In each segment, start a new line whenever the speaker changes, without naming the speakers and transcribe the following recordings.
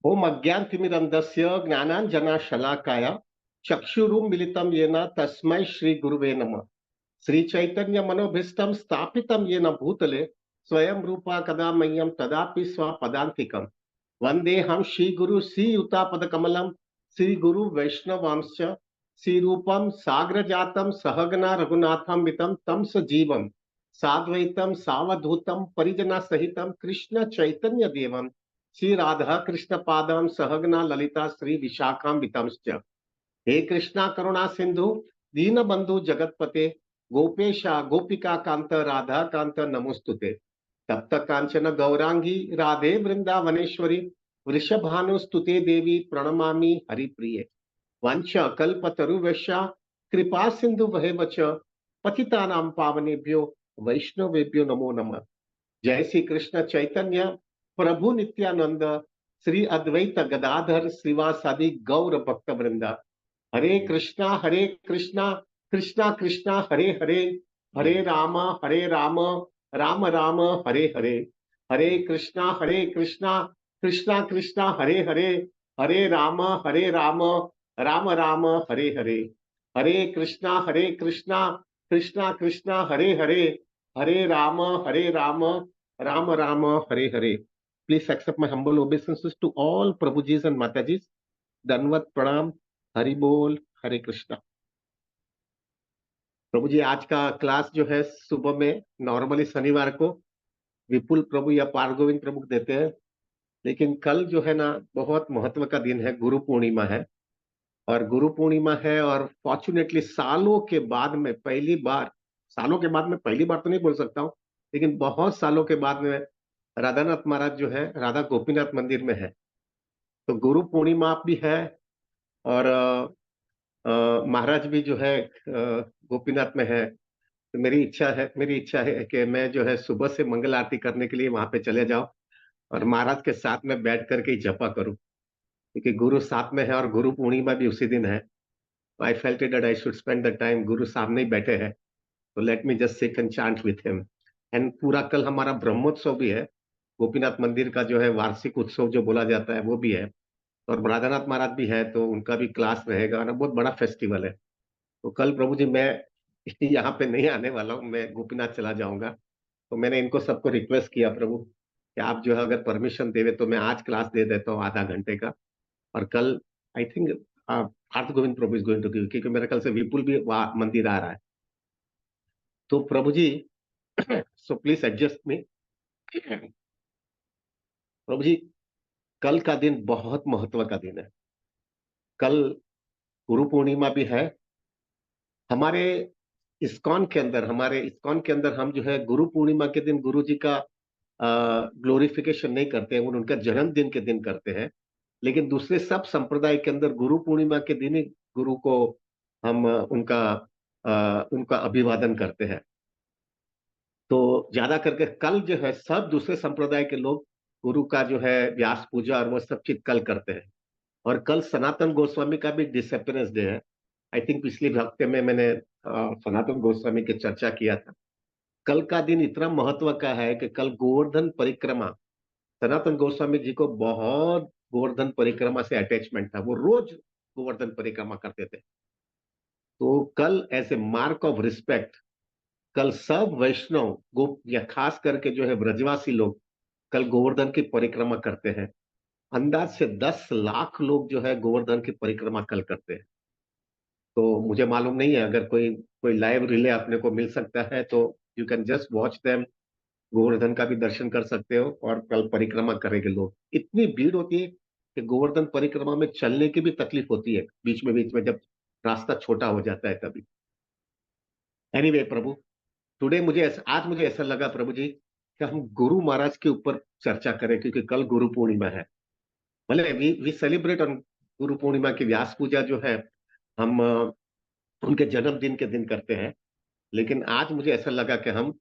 ओम अज्ञानतिमिरन्धस्य ज्ञानाञ्जनशलाकया चक्षुरुन्मीलितं येन तस्मै श्रीगुरुवे नमः। श्रीचैतन्यमनोभीष्टं स्थापितं येन भूतले स्वयं रूपा कदा मह्यं तदापि स्वपदान्तिकं वन्देऽहं श्रीगुरु श्रीयुतापदकमलं श्रीगुरु वैष्णवांश्च श्रीरूपं साग्रजातं सहगना रघुनाथान्वितं तं सजीवं साद्वैतं सावधूतं परिजनसहितं कृष्ण चैतन्य देवं श्री राधा कृष्ण पादम सहगना ललिता श्री विशाखान्वितंश्च। हे कृष्णा करुणा सिंधु दीन बंधु जगतपते गोपेशा गोपिका कांत राधा कांत नमोस्तुते। तप्त कांचन गौरांगी राधे वृंदावनेश्वरी वृषभानुस्तुते देवी प्रणमामि हरिप्रिये। वंश कल्पतरुवश्या कृपा सिंधु वहेवच पतितानां पावनेभ्यो वैष्णवेभ्यो नमो नमः। जय श्री कृष्ण चैतन्य प्रभु नित्यानंद श्री अद्वैत गदाधर श्रीवासादि गौर भक्त वृंदा। हरे कृष्णा कृष्णा कृष्णा हरे हरे, हरे राम राम राम हरे हरे। हरे कृष्णा कृष्णा कृष्णा हरे हरे, हरे राम राम राम हरे हरे। हरे कृष्णा कृष्णा कृष्णा हरे हरे, हरे Ram Ram Ram Hare Hare. Please accept my humble obeisances to all Prabhujis and Matajis. Danvat Pranam, Hari Bol, Hare Krishna। प्रभु जी आज का क्लास जो है सुबह में नॉर्मली शनिवार को विपुल प्रभु या पार गोविंद प्रभु देते हैं, लेकिन कल जो है ना बहुत महत्व का दिन है, गुरु पूर्णिमा है। और गुरु पूर्णिमा है और फॉर्चुनेटली सालों के बाद में पहली बार, सालों के बाद में पहली बार तो नहीं बोल सकता हूँ, लेकिन बहुत सालों के बाद में राधानाथ महाराज जो है राधा गोपीनाथ मंदिर में है। तो गुरु पूर्णिमा भी है और महाराज भी जो है गोपीनाथ में है। तो मेरी इच्छा है कि मैं जो है सुबह से मंगल आरती करने के लिए वहां पे चले जाऊं और महाराज के साथ में बैठ करके ही जपा करूं, क्योंकि गुरु साथ में है और गुरु पूर्णिमा भी उसी दिन है। आई felt it that I should spend the time, गुरु सामने ही बैठे हैं, तो let me just sit and chant with him. And पूरा कल हमारा ब्रह्मोत्सव भी है, गोपीनाथ मंदिर का जो है वार्षिक उत्सव जो बोला जाता है वो भी है, और राधानाथ महाराज भी है तो उनका भी क्लास रहेगा ना, बहुत बड़ा फेस्टिवल है। तो कल प्रभु जी मैं यहाँ पे नहीं आने वाला हूँ, मैं गोपीनाथ चला जाऊंगा। तो मैंने इनको सबको रिक्वेस्ट किया प्रभु कि आप जो है अगर परमिशन देवे तो मैं आज क्लास दे देता हूँ आधा घंटे का, और कल I think Parth Govind Prabhu is going to give, क्योंकि मेरे ख्याल से विपुल भी वहाँ मंदिर आ रहा है। तो प्रभु जी सो प्लीज एडजस्ट मी। प्रभु जी कल का दिन बहुत महत्व का दिन है। कल गुरु पूर्णिमा भी है। हमारे हमारे इस्कॉन के अंदर हम जो है गुरु पूर्णिमा के दिन गुरु जी का ग्लोरिफिकेशन नहीं करते हैं, उनका जन्मदिन के दिन करते हैं। लेकिन दूसरे सब संप्रदाय के अंदर गुरु पूर्णिमा के दिन ही गुरु को हम उनका अभिवादन करते हैं। तो ज्यादा करके कल जो है सब दूसरे संप्रदाय के लोग गुरु का जो है व्यास पूजा और वो सब चीज कल करते हैं। और कल सनातन गोस्वामी का भी डिसअपियरेंस डे है। आई थिंक पिछले हफ्ते में मैंने सनातन गोस्वामी की चर्चा किया था। कल का दिन इतना महत्व का है कि कल गोवर्धन परिक्रमा, सनातन गोस्वामी जी को बहुत गोवर्धन परिक्रमा से अटैचमेंट था, वो रोज गोवर्धन परिक्रमा करते थे। तो कल as a mark of respect कल सब वैष्णव गो या खास करके जो है ब्रजवासी लोग कल गोवर्धन की परिक्रमा करते हैं। अंदाज से 10 लाख लोग जो है गोवर्धन की परिक्रमा कल करते हैं। तो मुझे मालूम नहीं है, अगर कोई कोई लाइव रिले अपने को मिल सकता है तो you can just watch them. Govardhan का भी दर्शन कर सकते हो और कल परिक्रमा करेंगे लोग। इतनी भीड़ होती है कि गोवर्धन परिक्रमा में चलने की भी तकलीफ होती है बीच में जब रास्ता छोटा हो जाता है तभी। एनीवे प्रभु, आज मुझे ऐसा लगा प्रभु जी कि हम गुरु महाराज के ऊपर चर्चा करें, क्योंकि कल गुरु पूर्णिमा है। भले we celebrate on Guru Purnima की व्यास पूजा जो है हम उनके जन्मदिन के दिन करते हैं, लेकिन आज मुझे ऐसा लगा कि हम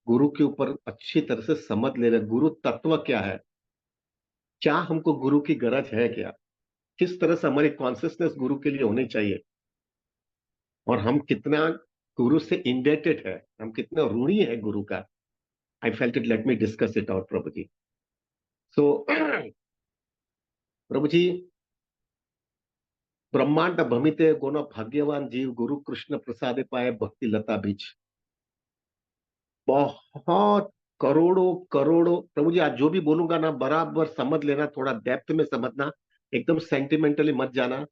गुरु के ऊपर अच्छी तरह से समझ ले रहे, गुरु तत्व क्या है, क्या हमको गुरु की गरज है, क्या किस तरह से हमारी कॉन्सियसनेस गुरु के लिए होनी चाहिए, और हम कितना गुरु से इंडेटेड है, हम कितना ऋणी है गुरु का। I felt it, let me discuss it out प्रभु जी। सो प्रभु जी, ब्रह्मांड भमिते गुण भाग्यवान जीव गुरु कृष्ण प्रसादे पाए भक्ति लता बीज। बहुत करोड़ों करोड़ों प्रभु जी, आज जो भी बोलूंगा ना बराबर समझ लेना, थोड़ा डेप्थ में समझना, एकदम सेंटिमेंटली मत जाना।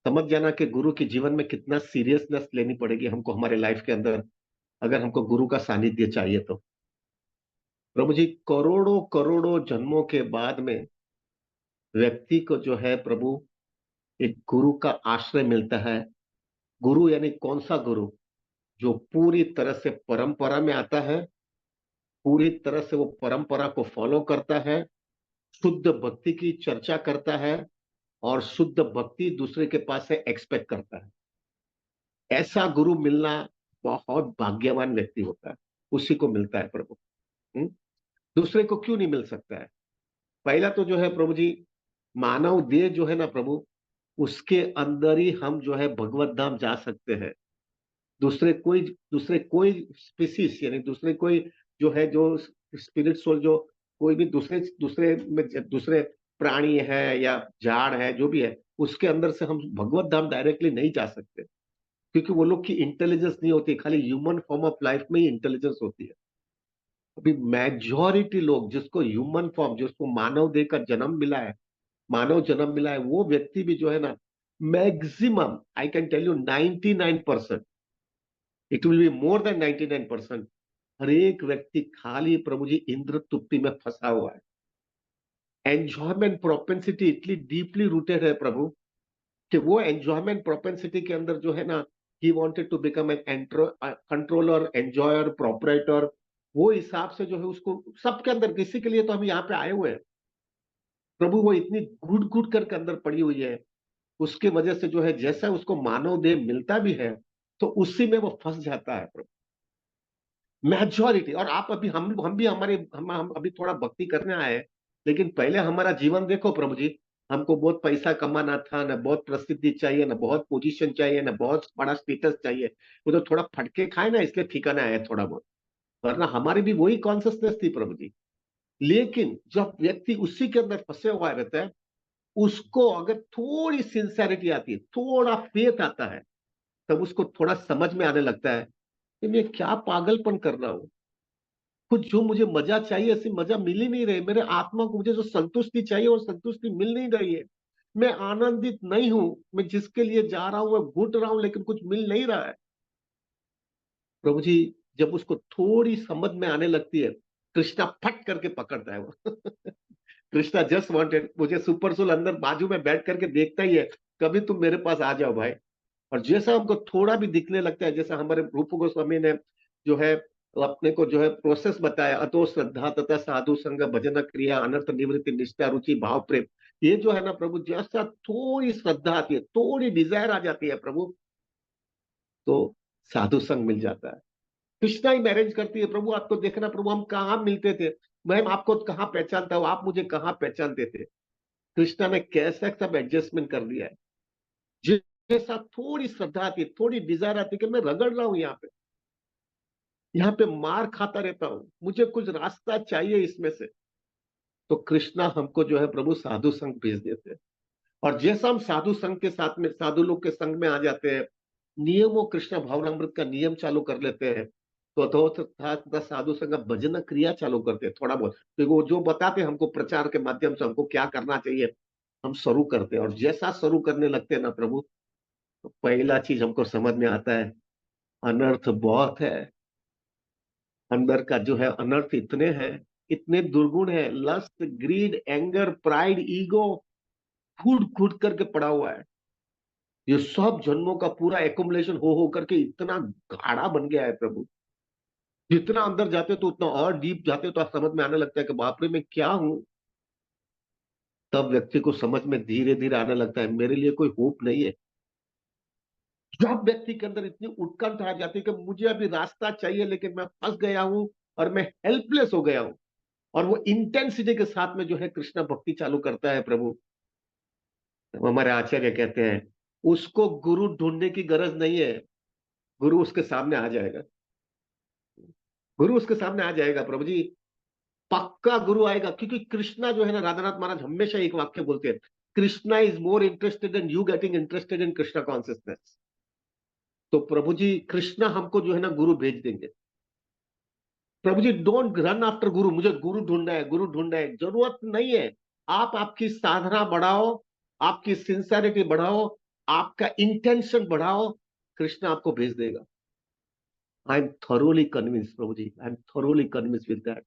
समझ जाना कि गुरु के जीवन में कितना सीरियसनेस लेनी पड़ेगी हमको हमारे लाइफ के अंदर, अगर हमको गुरु का सानिध्य चाहिए तो। प्रभु जी, करोड़ों करोड़ों जन्मों के बाद में व्यक्ति को जो है प्रभु, एक गुरु का आश्रय मिलता है। गुरु यानी कौन सा गुरु? जो पूरी तरह से परंपरा में आता है, पूरी तरह से वो परंपरा को फॉलो करता है, शुद्ध भक्ति की चर्चा करता है, और शुद्ध भक्ति दूसरे के पास से एक्सपेक्ट करता है। ऐसा गुरु मिलना बहुत भाग्यवान व्यक्ति होता है, उसी को मिलता है प्रभु। हम्म? दूसरे को क्यों नहीं मिल सकता है? पहला तो जो है प्रभु जी, मानव देह जो है ना प्रभु, उसके अंदर ही हम जो है भगवत धाम जा सकते हैं। दूसरे कोई स्पीसीज यानी दूसरे कोई जो है, जो स्पिरिट सोल, जो कोई भी दूसरे दूसरे में दूसरे प्राणी है या झाड़ है, जो भी है, उसके अंदर से हम भगवत धाम डायरेक्टली नहीं जा सकते, क्योंकि वो लोग की इंटेलिजेंस नहीं होती, खाली ह्यूमन फॉर्म ऑफ लाइफ में ही इंटेलिजेंस होती है। अभी मेजॉरिटी लोग जिसको ह्यूमन फॉर्म, जिसको मानव देह का जन्म मिला है, मानव जन्म मिला है, वो व्यक्ति भी जो है ना, maximum I can tell you 99%, it will be more than 99%, हर एक व्यक्ति खाली प्रभु जी इंद्र तुप्ति में फंसा हुआ है। एंजॉयमेंट प्रोपेंसिटी इतनी डीपली रूटेड है प्रभु, कि वो एंजॉयमेंट प्रोपेंसिटी के अंदर जो है ना, he wanted to become an controller, enjoyer, proprietor. वो हिसाब से जो है उसको सबके अंदर, किसी के लिए तो हम यहाँ पे आए हुए हैं प्रभु, वो इतनी घुट घुट करके अंदर पड़ी हुई है। उसकी वजह से जो है, जैसा उसको मानव देह मिलता भी है, तो उसी में वो फंस जाता है प्रभु, मेजॉरिटी। और आप अभी, हम भी हमारे हम अभी थोड़ा भक्ति करने आए हैं, लेकिन पहले हमारा जीवन देखो प्रभु जी, हमको बहुत पैसा कमाना था, ना बहुत प्रसिद्धि चाहिए, ना बहुत पोजीशन चाहिए, ना बहुत बड़ा स्टेटस चाहिए। वो तो थोड़ा फटके खाए ना, इसलिए ठिकाना आया थोड़ा बहुत, वरना हमारी भी वही कॉन्सियसनेस थी प्रभु जी। लेकिन जब व्यक्ति उसी के अंदर फंसे हुआ रहता है, उसको अगर थोड़ी सिंसेरिटी आती है, थोड़ा फेथ आता है, तब उसको थोड़ा समझ में आने लगता है कि मैं क्या पागलपन कर रहा हूं। कुछ जो मुझे मजा चाहिए, ऐसी मजा मिल ही नहीं रही, मेरे आत्मा को मुझे जो संतुष्टि चाहिए वो संतुष्टि मिल नहीं रही है। मैं आनंदित नहीं हूं, मैं जिसके लिए जा रहा हूं मैं घुट रहा हूं, लेकिन कुछ मिल नहीं रहा है प्रभु जी। जब उसको थोड़ी समझ में आने लगती है, कृष्णा फट करके पकड़ता है वो। कृष्णा जस्ट वांटेड, मुझे सुपर सोल अंदर बाजू में बैठ करके देखता ही है, कभी तुम मेरे पास आ जाओ भाई। और जैसा हमको थोड़ा भी दिखने लगता है, जैसा हमारे रूप गोस्वामी ने जो है अपने को जो है प्रोसेस बताया, अतो श्रद्धा तथा साधु संग भजन क्रिया अनर्थ निवृत्ति निष्ठा रुचि भाव प्रेम, ये जो है ना प्रभु, जैसा थोड़ी श्रद्धा आती है, थोड़ी डिजायर आ जाती है प्रभु, तो साधु संग मिल जाता है। कृष्णा ही मैरिज करती है प्रभु, आपको देखना प्रभु, हम कहाँ मिलते थे, मैं आपको कहाँ पहचानता हूँ, आप मुझे कहाँ पहचानते थे। कृष्णा ने कैसे सब एडजस्टमेंट कर दिया है। जैसा थोड़ी श्रद्धा आती है, थोड़ी डिजायर आती है कि मैं रगड़ रहा हूं यहाँ पे मार खाता रहता हूं, मुझे कुछ रास्ता चाहिए इसमें से, तो कृष्णा हमको जो है प्रभु साधु संग भेज देते हैं। और जैसा हम साधु संघ के साथ में, साधु लोग के संग में आ जाते हैं, नियमों कृष्ण भावनामृत का नियम चालू कर लेते हैं, तो तथा साधु संघ भजन क्रिया चालू करते हैं थोड़ा बहुत, तो वो जो बताते हैं हमको प्रचार के माध्यम से हमको क्या करना चाहिए, हम शुरू करते हैं। और जैसा शुरू करने लगते हैं ना प्रभु, तो पहला चीज हमको समझ में आता है, अनर्थ बहुत है। अंदर का जो है अनर्थ इतने हैं, इतने दुर्गुण है, lust, greed, anger, pride, ego, फूट फूट करके पड़ा हुआ है। ये सब जन्मों का पूरा एकुमुलेशन हो करके इतना गाढ़ा बन गया है प्रभु। जितना अंदर जाते तो उतना और डीप जाते तो समझ में आने लगता है कि बाप रे मैं क्या हूं। तब व्यक्ति को समझ में धीरे धीरे आने लगता है, मेरे लिए कोई होप नहीं है। जब व्यक्ति के अंदर इतनी उत्कंठा आ जाती है कि मुझे अभी रास्ता चाहिए, लेकिन मैं फंस गया हूं और मैं हेल्पलेस हो गया हूं, और वो इंटेंसिटी के साथ में जो है कृष्णा भक्ति चालू करता है प्रभु, तो हमारे आचार्य कहते हैं उसको गुरु ढूंढने की गरज नहीं है, गुरु उसके सामने आ जाएगा। गुरु उसके सामने आ जाएगा प्रभु जी। पक्का गुरु आएगा, क्योंकि कृष्णा जो है ना, राधानाथ महाराज हमेशा एक वाक्य बोलते हैं, Krishna is more interested in you getting interested in Krishna consciousness. तो प्रभु जी कृष्णा हमको जो है ना गुरु भेज देंगे। प्रभु जी डोंट रन आफ्टर गुरु, मुझे गुरु ढूंढना है, गुरु ढूंढना है, जरूरत नहीं है। आप आपकी साधना बढ़ाओ, आपकी सिंसियरिटी बढ़ाओ, आपका इंटेंशन बढ़ाओ, कृष्ण आपको भेज देगा। आई एम थरोली कन्विंस प्रभु जी, I am thoroughly convince with that.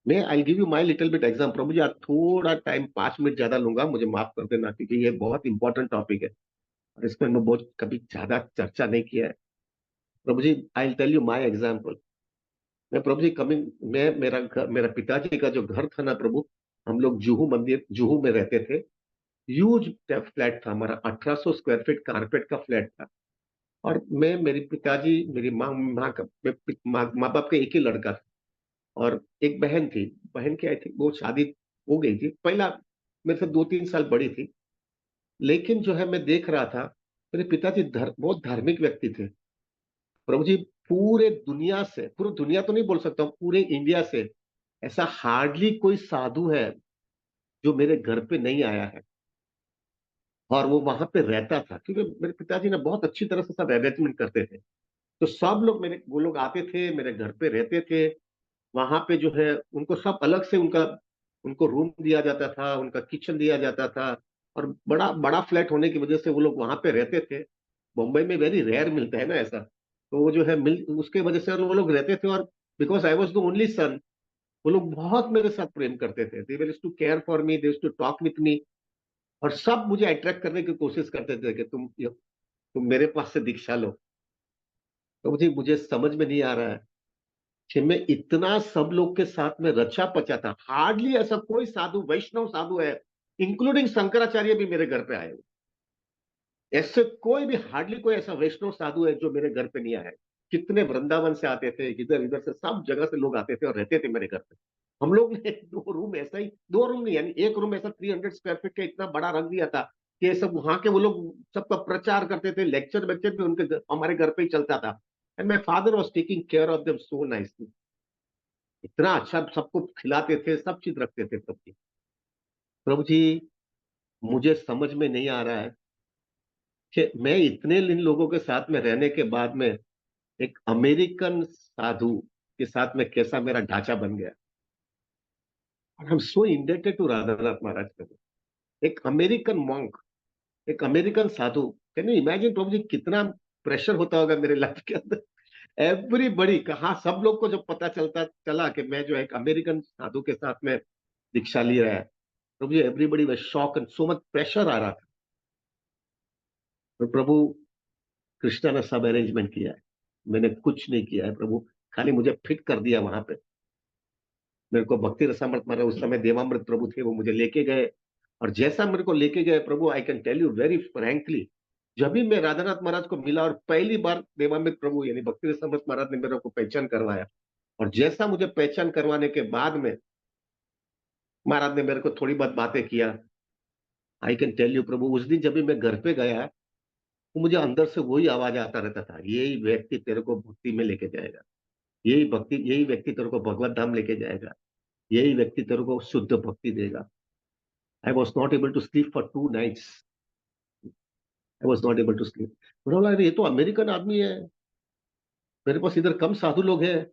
मैं I give you my little bit exam प्रभु जी, आज थोड़ा टाइम 5 मिनट ज्यादा लूंगा, मुझे माफ कर देना, क्योंकि ये बहुत इंपॉर्टेंट टॉपिक है और इस पर मैं बहुत कभी ज्यादा चर्चा नहीं किया है। प्रभु जी I tell you my example. मैं प्रभु जी कमिंग, मैं मेरा पिताजी का जो घर था ना प्रभु, हम लोग जुहू में रहते थे। ह्यूज फ्लैट था हमारा, 1800 स्क्वायर फीट कारपेट का फ्लैट था। और मैं, मेरी पिताजी, मेरी माँ बाप का एक ही लड़का था, और एक बहन थी। बहन की आई थी वो शादी हो गई थी, पहला मेरे से 2-3 साल बड़ी थी। लेकिन जो है मैं देख रहा था, मेरे पिताजी बहुत धार्मिक व्यक्ति थे प्रभु जी। पूरे दुनिया से, पूरी दुनिया तो नहीं बोल सकता हूँ, पूरे इंडिया से ऐसा हार्डली कोई साधु है जो मेरे घर पे नहीं आया है, और वो वहां पे रहता था, क्योंकि मेरे पिताजी ने बहुत अच्छी तरह से सब अरेंजमेंट करते थे। तो सब लोग मेरे, वो लोग आते थे मेरे घर पे, रहते थे वहां पे। जो है उनको सब अलग से उनका, उनको रूम दिया जाता था, उनका किचन दिया जाता था, और बड़ा बड़ा फ्लैट होने की वजह से वो लोग वहां पे रहते थे। मुंबई में वेरी रेयर मिलता है ना ऐसा, तो वो जो है मिल, उसके वजह से वो लोग रहते थे। और because I was the only son, वो लोग बहुत मेरे साथ प्रेम करते थे। They used to care for me, they used to talk with me, और सब मुझे अट्रैक्ट करने की कोशिश करते थे कि तुम मेरे पास से दीक्षा लो। तो मुझे समझ में नहीं आ रहा है कि मैं इतना सब लोग के साथ में रचा पचा था। हार्डली ऐसा कोई साधु, वैष्णव साधु है, इंक्लूडिंग शंकराचार्य भी मेरे घर पे आए हुए। ऐसे कोई भी, हार्डली कोई ऐसा वैष्णव साधु है जो मेरे घर पे नहीं आया है। कितने वृंदावन से आते थे, इधर इधर से सब जगह से लोग आते थे और रहते थे मेरे घर पे। हम लोग ने 2 रूम ऐसा ही, 2 रूम नहीं, यानी एक रूम ऐसा 300 स्क्वायर फीट का इतना बड़ा रख दिया था कि सब वहां के वो लोग सबका प्रचार करते थे। लेक्चर वेक्चर भी हमारे घर पे ही चलता था। And my father was taking care of them so nicely. इतना अच्छा सबको खिलाते थे, सब चीज रखते थे प्रभु जी। प्रभु जी मुझे समझ में नहीं आ रहा है कि मैं इतने इन लोगों के साथ में रहने के बाद में एक अमेरिकन साधु के साथ में कैसा मेरा ढांचा बन गया। और I am so indebted to Radhanath Maharaj प्रभु। एक अमेरिकन मॉन्क, एक American sadhu, can you imagine प्रभु जी कितना प्रेशर होता होगा मेरे लाइफ के अंदर। एवरीबडी, कहा सब लोग को जब पता चला कि मैं जो है एक अमेरिकन साधु के साथ में दीक्षा लिया है, प्रभु जी everybody was shock and so much pressure आ रहा था। और प्रभु कृष्णा ने सब अरेंजमेंट किया है, मैंने कुछ नहीं किया है प्रभु, खाली मुझे फिट कर दिया वहां पे। मेरे को भक्ति रसामृत महाराज, उस समय देवामृत प्रभु थे, वो मुझे लेके गए। और जैसा मेरे को लेके गए प्रभु, I can tell you very frankly, जब भी मैं राधानाथ महाराज को मिला और पहली बार देवामृत प्रभु यानी भक्ति रसामृत महाराज ने मेरे को पहचान करवाया, और जैसा मुझे पहचान करवाने के बाद में महाराज ने मेरे को थोड़ी बहुत बातें किया, आई कैन टेल यू प्रभु, उस दिन जब भी मैं घर पे गया, तो मुझे अंदर से वही आवाज आता रहता था, यही व्यक्ति तेरे को भक्ति में लेके जाएगा, यही व्यक्ति तेरे को भगवत धाम लेके जाएगा, यही व्यक्ति तेरे को शुद्ध भक्ति देगा। I was not able to sleep for 2 nights, I was not able to sleep. बोला ये तो अमेरिकन आदमी है, मेरे पास इधर कम साधु लोग हैं,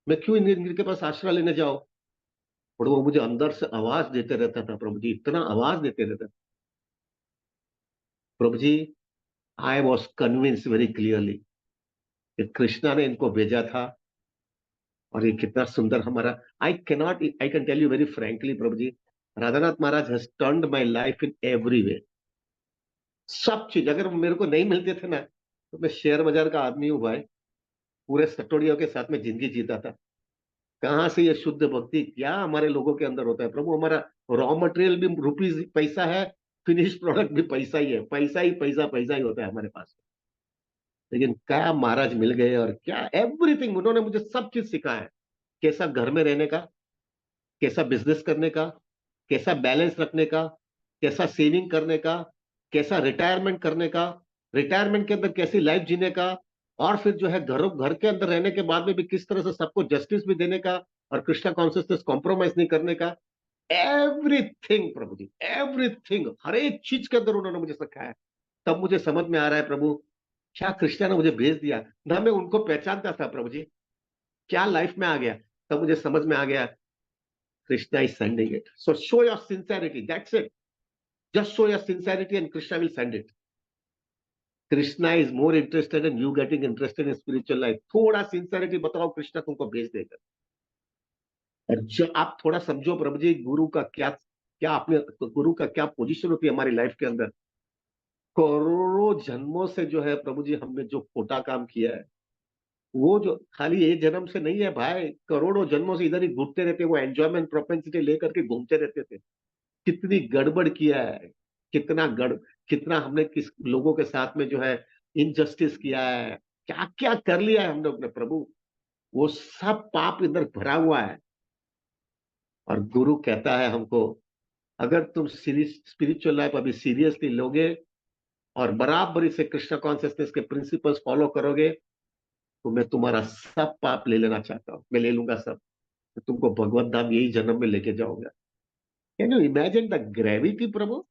मैं क्यों इनके पास आश्रय लेने जाओ। और वो मुझे अंदर से आवाज देते रहता था प्रभु जी, इतना आवाज देते रहता था प्रभु जी। I was convince very clearly कि कृष्णा ने इनको भेजा था, और ये कितना सुंदर हमारा, I can tell you very frankly Prabhu ji, Radhanath Maharaj has turned my life in every way. सब चीज अगर मेरे को नहीं मिलते थे ना, तो मैं शेयर बाजार का आदमी हूँ भाई, पूरे सटोरियों के साथ में जिंदगी जीता था। कहाँ से ये शुद्ध भक्ति क्या हमारे लोगों के अंदर होता है प्रभु। हमारा रॉ मटेरियल भी रुपीज पैसा है, फिनिश प्रोडक्ट भी पैसा ही है, पैसा ही पैसा, पैसा ही होता है हमारे पास। लेकिन क्या महाराज मिल गए, और क्या एवरीथिंग उन्होंने मुझे सब चीज सिखाया है। कैसा घर में रहने का, कैसा बिजनेस करने का, कैसा बैलेंस रखने का, कैसा सेविंग करने का, कैसा रिटायरमेंट करने का, रिटायरमेंट के अंदर कैसी लाइफ जीने का, और फिर जो है घर घर के अंदर रहने के बाद में भी किस तरह से सबको जस्टिस भी देने का, और कृष्णा कॉन्शियसनेस कॉम्प्रोमाइज नहीं करने का। एवरीथिंग प्रभु जी, एवरीथिंग, हर एक चीज के अंदर उन्होंने मुझे सिखाया है। तब मुझे समझ में आ रहा है प्रभु, क्या कृष्णा ने मुझे भेज दिया। ना मैं उनको पहचानता था प्रभु जी, क्या लाइफ में आ गया। तब मुझे समझ में आ गया, Krishna is sending it, so show your sincerity, that's it. Just show your sincerity and Krishna will send it. Krishna is more interested in you getting interested in spiritual life. थोड़ा सिंसेरिटी बताओ, कृष्णा तुमको भेज देगा। और जब आप थोड़ा समझो प्रभु जी, गुरु का क्या क्या आपने, गुरु का क्या पोजीशन होती है हमारी लाइफ के अंदर। करोड़ों जन्मों से जो है प्रभु जी, हमने जो खोटा काम किया है, वो जो खाली एक जन्म से नहीं है भाई, करोड़ों जन्मों से इधर ही घूमते रहते, वो एंजॉयमेंट प्रोपेंसिटी लेकर के घूमते रहते थे। कितनी गड़बड़ किया है, कितना गड़ कितना हमने किस लोगों के साथ में जो है इनजस्टिस किया है, क्या क्या कर लिया है हम लोग ने प्रभु। वो सब पाप इधर भरा हुआ है। और गुरु कहता है हमको, अगर तुम स्पिरिचुअल लाइफ अभी सीरियसली लोगे और बराबरी से कृष्ण कॉन्शियसनेस के प्रिंसिपल्स फॉलो करोगे, तो मैं तुम्हारा सब पाप ले लेना चाहता हूं, मैं ले लूंगा सब। तो तुमको भगवत धाम यही जन्म में लेके जाऊंगा। Can you imagine the gravity प्रभु।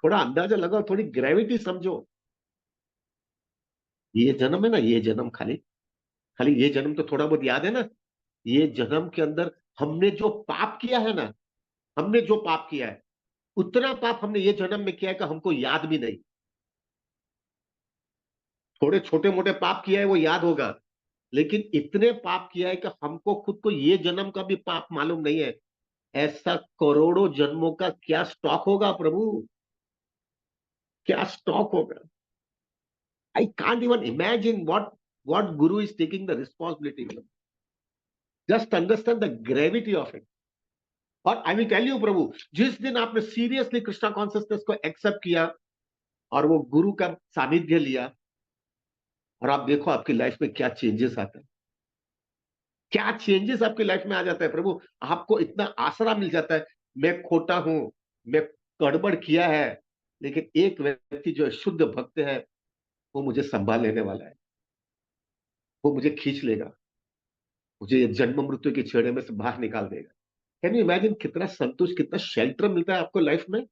थोड़ा अंदाजा लगाओ, थोड़ी ग्रेविटी समझो। ये जन्म है ना, ये जन्म खाली खाली ये जन्म तो थोड़ा बहुत याद है ना। ये जन्म के अंदर हमने जो पाप किया है ना, हमने जो पाप किया है, उतना पाप हमने ये जन्म में किया है कि हमको याद भी नहीं। थोड़े छोटे मोटे पाप किया है वो याद होगा, लेकिन इतने पाप किया है कि हमको खुद को ये जन्म का भी पाप मालूम नहीं है। ऐसा करोड़ों जन्मों का क्या स्टॉक होगा प्रभु, क्या स्टॉक होगा। I can't even imagine what guru is taking the responsibility. Just understand the gravity of it. और आई विल टेल यू प्रभु, जिस दिन आपने सीरियसली कृष्णा कॉन्शियसनेस को एक्सेप्ट किया और वो गुरु का सानिध्य लिया, और आप देखो आपकी लाइफ में क्या चेंजेस आते हैं, क्या चेंजेस आपकी लाइफ में आ जाता है प्रभु। आपको इतना आसरा मिल जाता है। मैं खोटा हूं, मैं गड़बड़ किया है, लेकिन एक व्यक्ति जो है शुद्ध भक्त है, वो मुझे संभाल लेने वाला है, वो मुझे खींच लेगा, मुझे ये जन्म मृत्यु की छेड़े में से बाहर निकाल देगा। कैन यू इमेजिन कितना संतुष्ट, कितना शेल्टर मिलता है आपको लाइफ में।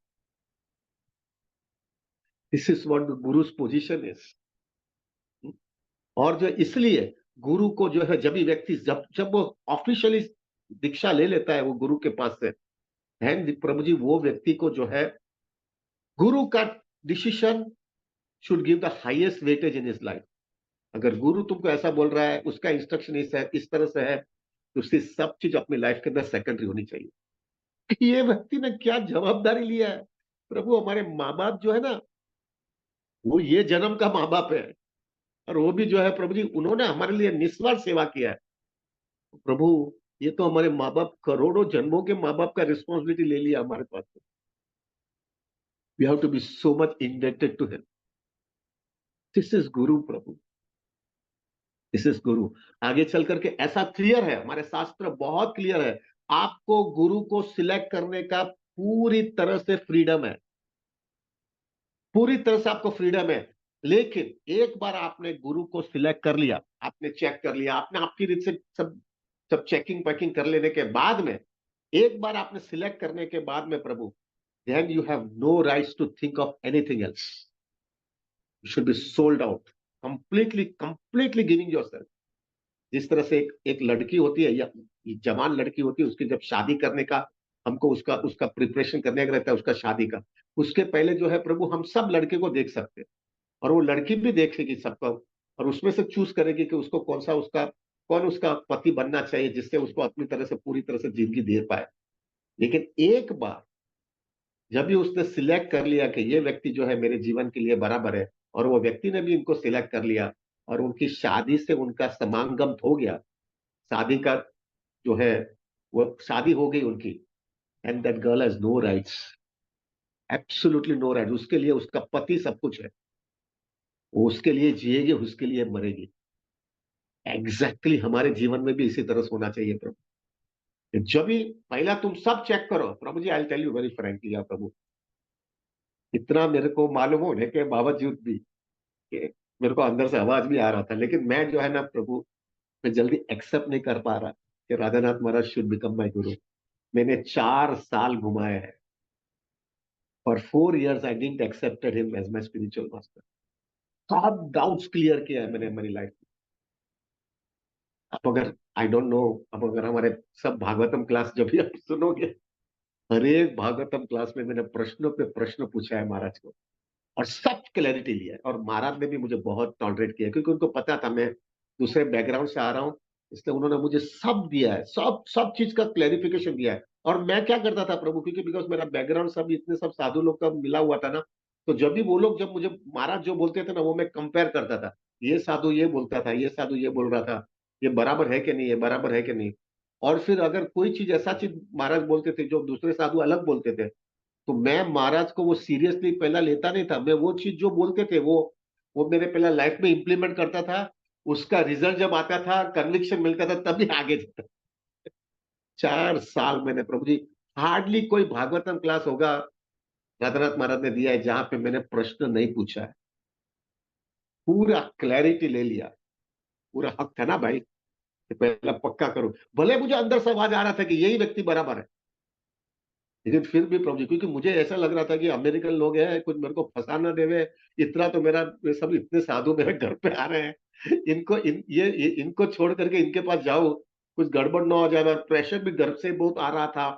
This is what the guru's position is. और जो इसलिए गुरु को जो है, जब भी व्यक्ति जब जब वो ऑफिशियली दीक्षा ले लेता है वो गुरु के पास से, धन प्रभु जी, वो व्यक्ति को जो है गुरु का decision should give the highest weightage in his life. अगर गुरु तुमको ऐसा बोल रहा है, उसका इंस्ट्रक्शन इस तरह से है, तो उसकी सब चीज अपनी लाइफ के अंदर सेकेंडरी होनी चाहिए। ये व्यक्ति ने क्या जवाबदारी लिया है प्रभु। हमारे माँ बाप जो है ना, वो ये जन्म का माँ बाप है, और वो भी जो है प्रभु जी, उन्होंने हमारे लिए निस्वार्थ सेवा किया है प्रभु। ये तो हमारे माँ बाप, करोड़ों जन्मों के माँ बाप का रिस्पॉन्सिबिलिटी ले लिया हमारे पास। We have to be so much indebted to him. This is guru प्रभु, दिस इज गुरु। आगे चल करके ऐसा क्लियर है, हमारे शास्त्र बहुत क्लियर है, आपको गुरु को सिलेक्ट करने का पूरी तरह से फ्रीडम है, पूरी तरह से आपको फ्रीडम है। लेकिन एक बार आपने गुरु को सिलेक्ट कर लिया, आपने चेक कर लिया, आपने आपकी रीत से सब सब चेकिंग पैकिंग कर लेने के बाद में, एक बार आपने सिलेक्ट करने के बाद में प्रभु, then you have no rights to think of anything else. You should be sold out, completely giving yourself. जिस तरह से एक लड़की होती है, या जवान लड़की होती है, उसकी जब शादी करने का, हमको उसका उसका प्रिपरेशन करने का रहता है, उसका शादी का, उसके पहले जो है प्रभु, हम सब लड़के को देख सकते हैं, और वो लड़की भी देखेगी सबको, और उसमें से चूज करेगी कि उसको कौन उसका पति बनना चाहिए, जिससे उसको अपनी तरह से पूरी तरह से जिंदगी दे पाए। लेकिन एक बार जब भी उसने सिलेक्ट कर लिया कि ये व्यक्ति जो है मेरे जीवन के लिए बराबर है, और वो व्यक्ति ने भी इनको सिलेक्ट कर लिया, और उनकी शादी से उनका समागम हो गया, शादी का जो है, वो शादी हो गई उनकी, and that girl has no rights, absolutely no right. उसके लिए उसका पति सब कुछ है, वो उसके लिए जिएगी, उसके लिए मरेगी। एग्जैक्टली हमारे जीवन में भी इसी तरह से होना चाहिए प्रभु। जब भी पहला तुम सब चेक करो प्रभु जी, I tell you very frankly प्रभु, इतना मेरे को मालूम होने के बावजूद भी कि मेरे को अंदर से आवाज भी आ रहा था, लेकिन मैं जो है ना प्रभु, मैं जल्दी एक्सेप्ट नहीं कर पा रहा। कि Radhanath Maharaj should become my guru. मैंने 4 साल घुमाए हैं। For 4 years I didn't accepted him as my spiritual master. सब डाउट्स क्लियर किया है मैंने हमारी लाइफ में। अब अगर आई डोंट नो, अब अगर हमारे सब भागवतम क्लास जब भी आप सुनोगे, हर एक भागवतम क्लास में मैंने प्रश्नों पे प्रश्न पूछा है महाराज को, और सब क्लैरिटी लिया है। और महाराज ने भी मुझे बहुत टॉलरेट किया, क्योंकि उनको पता था मैं दूसरे बैकग्राउंड से आ रहा हूँ, इसलिए उन्होंने मुझे सब दिया है, सब सब चीज का क्लैरिफिकेशन दिया है। और मैं क्या करता था प्रभु, क्योंकि बिकॉज मेरा बैकग्राउंड सब इतने सब साधु लोग का मिला हुआ था ना, तो जब भी वो लोग, जब मुझे महाराज जो बोलते थे ना, वो मैं कंपेयर करता था। ये साधु ये बोलता था, ये साधु ये बोल रहा था, ये बराबर है कि नहीं, ये बराबर है कि नहीं। और फिर अगर कोई चीज ऐसा चीज महाराज बोलते थे जो दूसरे साधु अलग बोलते थे, तो मैं महाराज को वो सीरियसली पहला लेता नहीं था। मैं वो चीज जो बोलते थे वो मेरे पहला लाइफ में इंप्लीमेंट करता था। उसका रिजल्ट जब आता था, कन्विक्शन मिलता था, तभी आगे जाता। 4 साल मैंने प्रभु जी, हार्डली कोई भागवतम क्लास होगा राधानाथ महाराज ने दिया है जहां पे मैंने प्रश्न नहीं पूछा है। पूरा क्लैरिटी ले लिया। पूरा हक था ना भाई कि पहला पक्का करो, भले मुझे अंदर से आवाज आ रहा था कि यही व्यक्ति बराबर है, लेकिन फिर भी प्रभु जी, क्योंकि मुझे ऐसा लग रहा था कि अमेरिकन लोग हैं, कुछ मेरे को फंसा ना देवे। इतना तो मेरा, ये सब इतने साधु मेरे घर पे आ रहे हैं, इनको छोड़ करके इनके पास जाओ, कुछ गड़बड़ ना हो जाए। और प्रेशर भी घर से बहुत आ रहा था।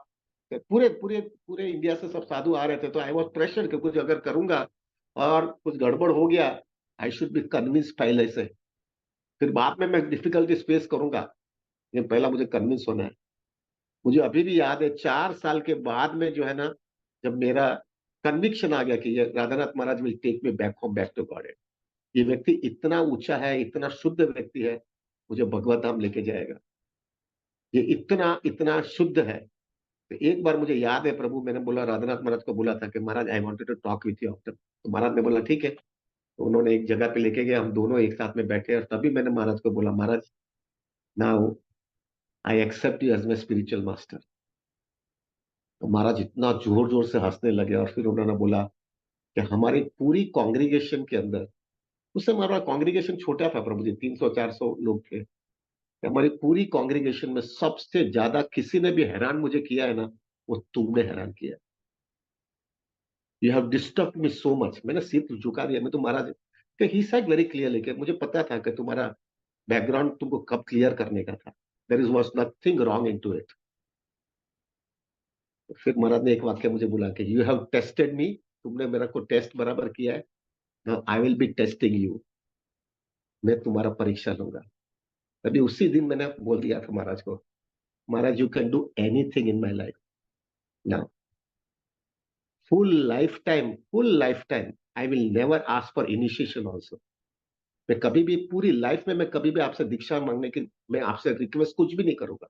पूरे पूरे पूरे इंडिया से सब साधु आ रहे थे, तो आई वॉज प्रेशर कि कुछ अगर करूंगा और कुछ गड़बड़ हो गया, आई शुड बी कन्विंस पहले से, फिर बाद में मैं डिफिकल्टी फेस करूंगा। ये पहला मुझे कन्विंस होना है। मुझे अभी भी याद है, 4 साल के बाद में जो है ना, जब मेरा कन्विक्शन आ गया कि ये Radhanath Maharaj will take me back home, back to God. ये व्यक्ति इतना ऊंचा है, इतना शुद्ध व्यक्ति है, मुझे भगवत धाम लेके जाएगा। ये इतना इतना शुद्ध है। तो एक बार मुझे याद है प्रभु, मैंने बोला राधानाथ महाराज को, बोला था कि Maharaj I wanted to talk with you after. तो महाराज ने बोला ठीक है। तो उन्होंने एक जगह पे लेके गए, हम दोनों एक साथ में बैठे, और तभी मैंने महाराज को बोला, Maharaj now I accept you as my spiritual master. तो महाराज इतना जोर जोर से हंसने लगे, और फिर उन्होंने बोला कि हमारी पूरी कांग्रीगेशन के अंदर, उस समय हमारा कांग्रीगेशन छोटा था प्रभु जी, 300-400 लोग थे। हमारी पूरी कांग्रीगेशन में सबसे ज्यादा किसी ने भी हैरान मुझे किया है ना, वो तुमने हैरान किया। You have disturb me so much. मैंने सिर झुका दिया, मैं तो महाराज, ही सेड वेरी क्लियरली कि मुझे पता था कि तुम्हारा बैकग्राउंड तुमको कब क्लियर करने का था। There is was nothing wrong in to it. फिर महाराज ने एक वाक्य मुझे बोला कि यू हैव टेस्टेड मी, तुमने मेरा को टेस्ट बराबर किया है, now I will be testing you. मैं तुम्हारा परीक्षा लूंगा। तभी उसी दिन मैंने बोल दिया था महाराज को, Maharaj you can do anything in my life now, full life time I will never ask for initiation also. मैं कभी भी पूरी लाइफ में, मैं कभी भी आपसे दीक्षा मांगने की, मैं आपसे रिक्वेस्ट कुछ भी नहीं करूंगा।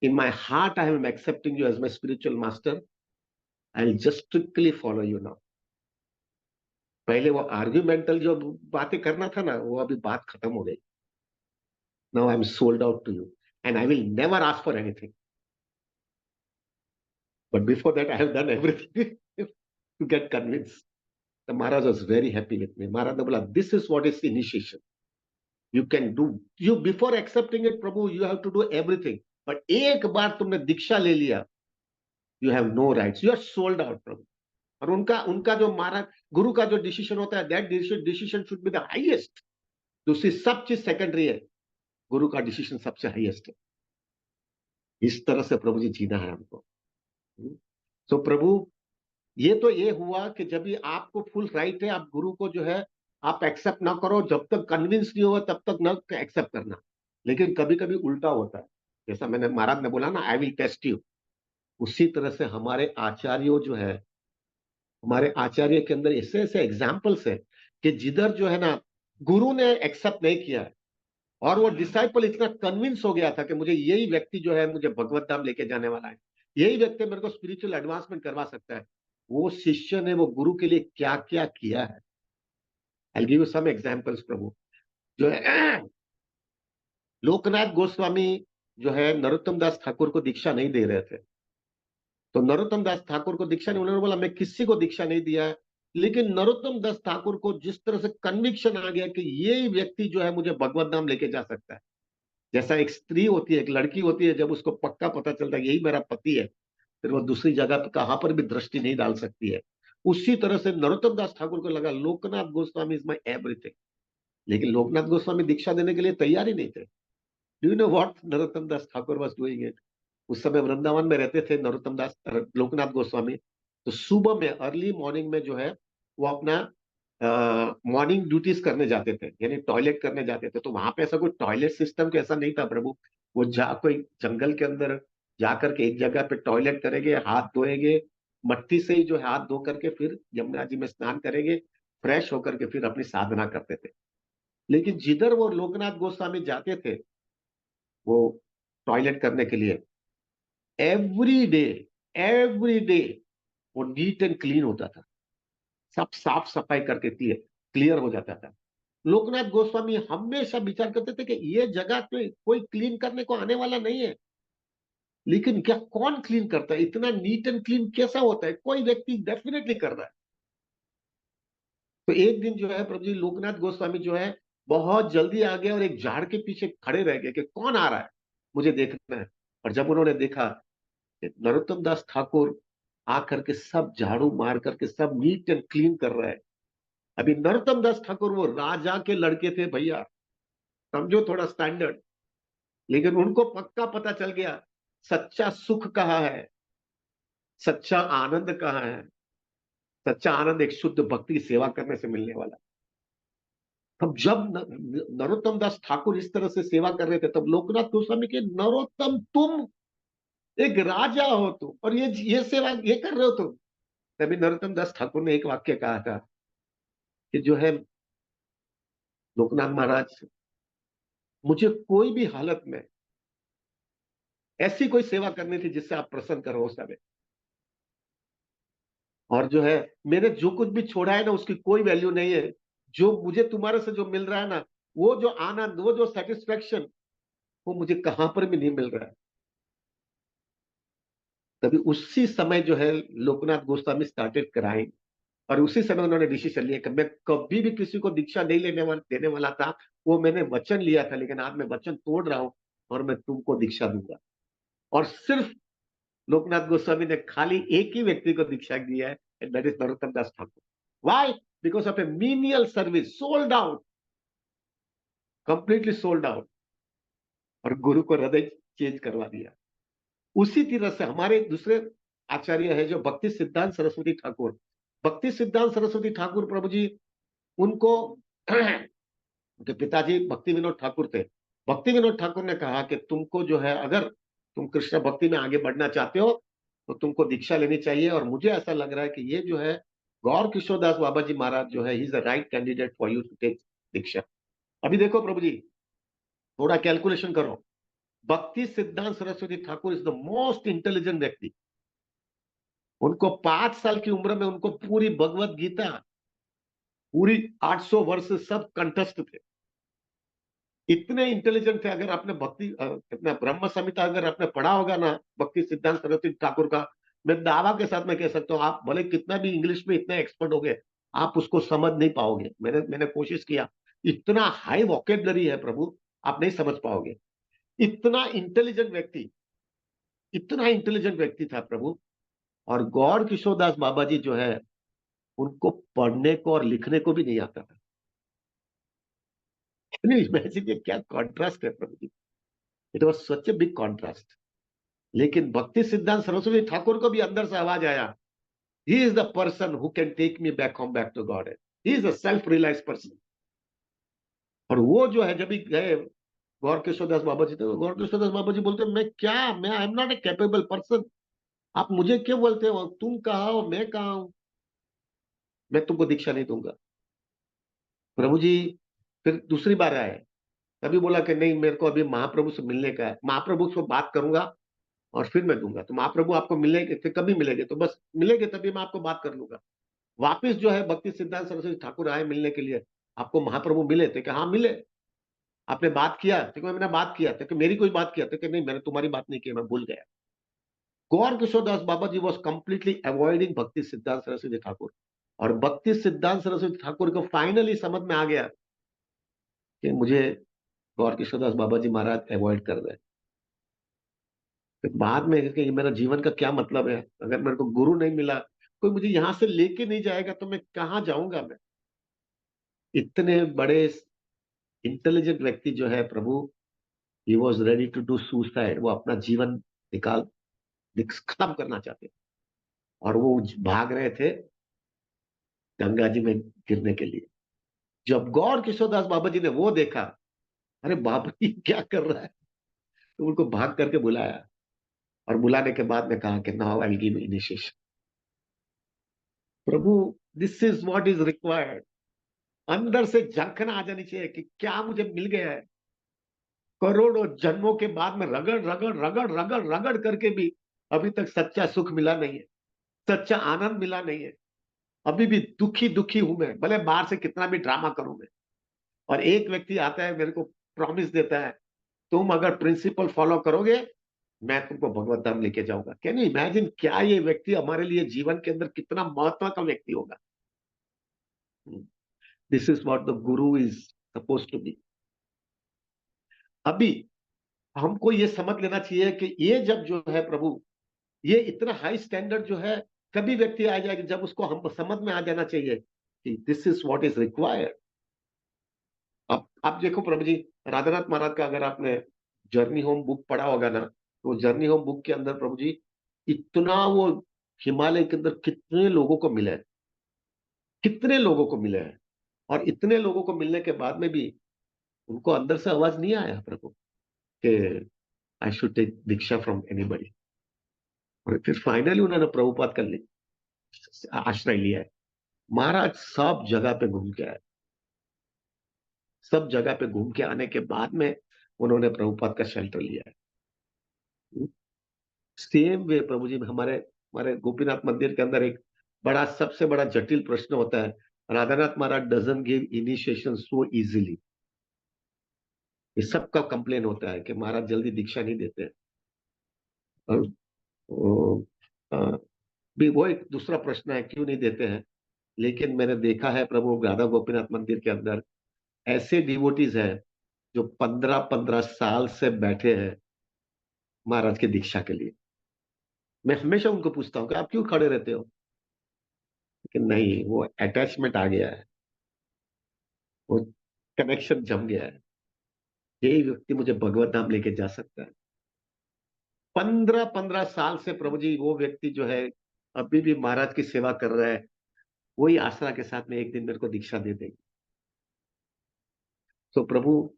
In my heart I am accepting you as my spiritual master. I will just strictly follow you now. पहले वो आर्ग्यूमेंटल जो बातें करना था ना, वो अभी बात खत्म हो गई। Now I am sold out to you, and I will never ask for anything. But before that I have done everything to get convince. The Maharaj was very happy with me. Maharaj ने बोला, this is what is initiation. You can do, you before accepting it, Prabhu, you have to do everything. But एक बार तुमने दीक्षा ले लिया, you have no rights. You are sold out, Prabhu. और उनका उनका जो महाराज गुरु का जो डिसीजन होता है, that decision should be the highest. दूसरी सब चीज सेकेंडरी है, गुरु का डिसीजन सबसे हाईएस्ट है। इस तरह से प्रभु जी जीना है हमको। तो प्रभु, ये तो ये हुआ कि जब भी आपको फुल राइट है, आप गुरु को जो है आप एक्सेप्ट ना करो, जब तक कन्विंस नहीं होगा तब तक ना एक्सेप्ट करना। लेकिन कभी कभी उल्टा होता है, जैसा मैंने महाराज ने बोला ना, आई विल टेस्ट यू। उसी तरह से हमारे आचार्यों जो है, हमारे आचार्य के अंदर ऐसे ऐसे एग्जाम्पल्स है कि जिधर जो है ना, गुरु ने एक्सेप्ट नहीं किया है, और वो डिसाइपल इतना कन्विंस हो गया था कि मुझे यही व्यक्ति जो है मुझे भगवत धाम लेके जाने वाला है, यही व्यक्ति मेरे को स्पिरिचुअल एडवांसमेंट करवा सकता है। वो शिष्य ने वो गुरु के लिए क्या क्या किया है। I give you some examples प्रभु। जो है लोकनाथ गोस्वामी जो है नरोत्तम दास ठाकुर को दीक्षा नहीं दे रहे थे, तो नरोत्तम दास ठाकुर को दीक्षा नहीं, उन्होंने बोला मैं किसी को दीक्षा नहीं दिया है। लेकिन नरोत्तम दास ठाकुर को जिस तरह से कन्विक्शन आ गया कि यही व्यक्ति जो है मुझे भगवत धाम लेके जा सकता है, जैसा एक स्त्री होती है, एक लड़की होती है, जब उसको पक्का पता चलता है यही मेरा पति है, फिर वो दूसरी जगह पे कहां पर भी दृष्टि नहीं डाल सकती है। उसी तरह से नरोत्तम दास ठाकुर को लगा Loknath Goswami is my everything, लेकिन लोकनाथ गोस्वामी दीक्षा देने के लिए तैयार ही नहीं थे। Do you know what Narottam Das Thakur was doing it? उस समय वृंदावन में रहते थे नरोत्तम दास लोकनाथ गोस्वामी। तो सुबह में अर्ली मॉर्निंग में जो है वो अपना मॉर्निंग ड्यूटीज करने जाते थे, यानी टॉयलेट करने जाते थे। तो वहां पे ऐसा कोई टॉयलेट सिस्टम कैसा नहीं था प्रभु। वो जा कोई जंगल के अंदर जाकर के एक जगह पे टॉयलेट करेंगे, हाथ धोएंगे, मट्टी से ही जो है हाथ धो करके फिर यमुना जी में स्नान करेंगे, फ्रेश होकर के फिर अपनी साधना करते थे। लेकिन जिधर वो लोकनाथ गोस्वामी जाते थे वो टॉयलेट करने के लिए, एवरी डे, एवरी डे वो नीट एंड क्लीन होता था, सब साफ सफाई करके क्लियर क्लियर हो जाता था। लोकनाथ गोस्वामी हमेशा विचार करते थे कि ये जगह तो कोई क्लीन करने को आने वाला नहीं है, लेकिन क्या कौन क्लीन करता है, इतना नीट एंड क्लीन कैसा होता है, कोई व्यक्ति डेफिनेटली कर रहा है। तो एक दिन जो है प्रभु जी लोकनाथ गोस्वामी जो है बहुत जल्दी आ गए और एक झाड़ के पीछे खड़े रह गए कि कौन आ रहा है, मुझे देखना है। और जब उन्होंने देखा कि नरोत्तम दास ठाकुर आकर के सब झाड़ू मार करके सब नीट एंड क्लीन कर रहा है। अभी नरोत्तम दास ठाकुर वो राजा के लड़के थे भैया, समझो थोड़ा स्टैंडर्ड। लेकिन उनको पक्का पता चल गया सच्चा सुख कहाँ है, सच्चा आनंद कहाँ है। सच्चा आनंद एक शुद्ध भक्ति की सेवा करने से मिलने वाला। तब जब नरोत्तम दास ठाकुर इस तरह से सेवा कर रहे थे, तब लोकनाथ गोस्वामी के नरोत्तम तुम एक राजा हो तुम, और ये सेवा ये कर रहे हो तुम। तभी नरोत्तम दास ठाकुर ने एक वाक्य कहा था कि जो है लोकनाथ महाराज, मुझे कोई भी हालत में ऐसी कोई सेवा करनी थी जिससे आप प्रसन्न करो उस समय। और जो है मैंने जो कुछ भी छोड़ा है ना उसकी कोई वैल्यू नहीं है। जो मुझे तुम्हारे से जो मिल रहा है ना, वो जो आनंद, वो जो सेटिस्फेक्शन, वो मुझे कहां पर भी नहीं मिल रहा है। तभी उसी समय जो है लोकनाथ गोस्वामी स्टार्टेड क्राइंग। और उसी समय उन्होंने डिसीजन लिया कि मैं कभी भी किसी को दीक्षा नहीं देने वाला था। वो मैंने वचन लिया था, लेकिन आज मैं वचन तोड़ रहा हूं और मैं तुमको दीक्षा दूंगा। और सिर्फ लोकनाथ गोस्वामी ने खाली एक ही व्यक्ति को दीक्षा दिया है, and that is Narottam Das Thakur. Why? Because of A menial service, sold out, completely sold out, और गुरु को हृदय चेंज करवा दिया। उसी तरह से हमारे दूसरे आचार्य है जो भक्ति सिद्धांत सरस्वती ठाकुर। भक्ति सिद्धांत सरस्वती ठाकुर प्रभु जी, उनको उनके पिताजी भक्ति विनोद ठाकुर थे। भक्ति विनोद ठाकुर ने कहा कि तुमको जो है अगर तुम कृष्ण भक्ति में आगे बढ़ना चाहते हो तो तुमको दीक्षा लेनी चाहिए। और मुझे ऐसा लग रहा है कि ये जो है गौर किशोरदास बाबा जी महाराज जो है, he is the right candidate for you to take diksha. अभी देखो प्रभु जी, थोड़ा कैलकुलेशन करो। Bhakti Siddhanta Saraswati Thakur is the most intelligent व्यक्ति। उनको 5 साल की उम्र में उनको पूरी भगवत गीता, पूरी 800 वर्ष सब कंठस्थ थे। इतने इंटेलिजेंट थे। अगर आपने भक्ति अपना ब्रह्म संहिता अगर आपने पढ़ा होगा ना भक्ति सिद्धांत सरस्वती ठाकुर का, मैं दावा के साथ मैं कह सकता हूँ आप भले कितना भी इंग्लिश में इतने एक्सपर्ट हो गए, आप उसको समझ नहीं पाओगे। मैंने कोशिश किया, इतना हाई वोकेबलरी है प्रभु, आप नहीं समझ पाओगे। इतना इंटेलिजेंट व्यक्ति, इतना इंटेलिजेंट व्यक्ति था प्रभु। और गौर किशोरदास बाबा जी जो है, उनको पढ़ने को और लिखने को भी नहीं आता था। इमेजिन, ये क्या कॉन्ट्रास्ट है प्रभु जी। It was such a big contrast. लेकिन भक्ति सिद्धांत सरस्वती ठाकुर को भी अंदर से आवाज आया, he is the person who can take me back home, back to God. He is a self realize person. और वो जो है जब भी गए गौर किशोरदास बाबा जी, तो गौर किशोरदास बाबा जी बोलते मैं क्या, मैं I am not a capable person, आप मुझे क्यों बोलते हो, तुम कहा हो मैं कहा हूं, मैं तुमको दीक्षा नहीं दूंगा। प्रभु जी फिर दूसरी बार आए, तभी बोला कि नहीं, मेरे को अभी महाप्रभु से मिलने का है, महाप्रभु से बात करूंगा और फिर मैं दूंगा। तो महाप्रभु आपको मिलेंगे, फिर कभी मिलेंगे, तो बस मिलेंगे तभी मैं आपको बात कर लूंगा। वापिस जो है भक्ति सिद्धांत सरस्वती ठाकुर आए मिलने के लिए, आपको महाप्रभु मिले थे कि हाँ मिले, आपने बात किया तो मैंने बात किया था कि मेरी कोई बात किया था कि नहीं, मैंने तुम्हारी बात नहीं की, मैं भूल गया। गौर किशोरदास बाबा जी वॉज कंप्लीटली अवॉइडिंग भक्ति सिद्धांत सरस्वती ठाकुर। और भक्ति सिद्धांत सरस्वती ठाकुर को फाइनली समझ में आ गया कि मुझे गौर किशोरदास बाबा जी महाराज अवॉइड कर रहे हैं। फिर बाद में कि मेरा जीवन का क्या मतलब है, अगर मेरे को गुरु नहीं मिला, कोई मुझे यहां से लेके नहीं जाएगा, तो मैं कहाँ जाऊंगा मैं। इतने बड़े इंटेलिजेंट व्यक्ति जो है प्रभु, he was ready to do suicide, वो अपना जीवन निकाल खत्म करना चाहते थे। और वो भाग रहे थे गंगा जी में गिरने के लिए। जब गौर किशोरदास बाबा जी ने वो देखा, अरे बाबा जी क्या कर रहा है, तो उनको भाग करके बुलाया, और बुलाने के बाद में कहा कि now I will give initiation. Prabhu, this is what is required. अंदर से झंखना आ जानी चाहिए कि क्या मुझे मिल गया है। करोड़ों जन्मों के बाद में रगड़ रगड़ रगड़ रगड़ रगड़ करके भी अभी तक सच्चा सुख मिला नहीं है, सच्चा आनंद मिला नहीं है। अभी भी दुखी दुखी हूं मैं, भले बाहर से कितना भी ड्रामा करूं मैं। और एक व्यक्ति आता है, मेरे को प्रॉमिस देता है, तुम अगर प्रिंसिपल फॉलो करोगे, मैं तुमको भगवत धाम लेके जाऊंगा। कैन यू इमेजिन, क्या ये व्यक्ति हमारे लिए जीवन के अंदर कितना महत्व का व्यक्ति होगा। This is what the Guru is suppose to B. अभी हमको ये समझ लेना चाहिए कि ये जब जो है प्रभु, ये इतना हाई स्टैंडर्ड जो है, कभी व्यक्ति आ जाएगा जब उसको हम समझ में आ जाना चाहिए कि this is what is required. अब आप देखो प्रभु जी, राधानाथ महाराज का अगर आपने जर्नी होम बुक पढ़ा होगा ना, तो जर्नी होम बुक के अंदर प्रभु जी इतना वो हिमालय के अंदर कितने लोगों को मिले हैं, कितने लोगों को मिले हैं। और इतने लोगों को मिलने के बाद में भी उनको अंदर से आवाज नहीं आया प्रभु कि I should take diksha from anybody. और फिर फाइनली उन्होंने प्रभुपाद का आश्रय लिया है। महाराज सब जगह पे घूम के आए, सब जगह पे घूम के आने के बाद में उन्होंने प्रभुपाद का शेल्टर लिया है। सेम वे प्रभु जी, हमारे हमारे गोपीनाथ मंदिर के अंदर एक बड़ा, सबसे बड़ा जटिल प्रश्न होता है, Radhanath Maharaj doesn't give initiation so easily. ये सबका कंप्लेन होता है कि महाराज जल्दी दीक्षा नहीं देते हैं। और वो, अ, भी वो एक दूसरा प्रश्न है, क्यों नहीं देते हैं। लेकिन मैंने देखा है प्रभु राधा गोपीनाथ मंदिर के अंदर ऐसे डिवोटीज हैं जो 15-15 साल से बैठे हैं महाराज की दीक्षा के लिए। मैं हमेशा उनको पूछता हूँ कि आप क्यों खड़े रहते हो, कि नहीं, वो अटैचमेंट आ गया है, वो कनेक्शन जम गया है, यही व्यक्ति मुझे भगवत धाम लेके जा सकता है। 15-15 साल से प्रभु जी वो व्यक्ति जो है अभी भी महाराज की सेवा कर रहा है, वही आसरा के साथ में एक दिन मेरे को दीक्षा दे देंगे। तो प्रभु,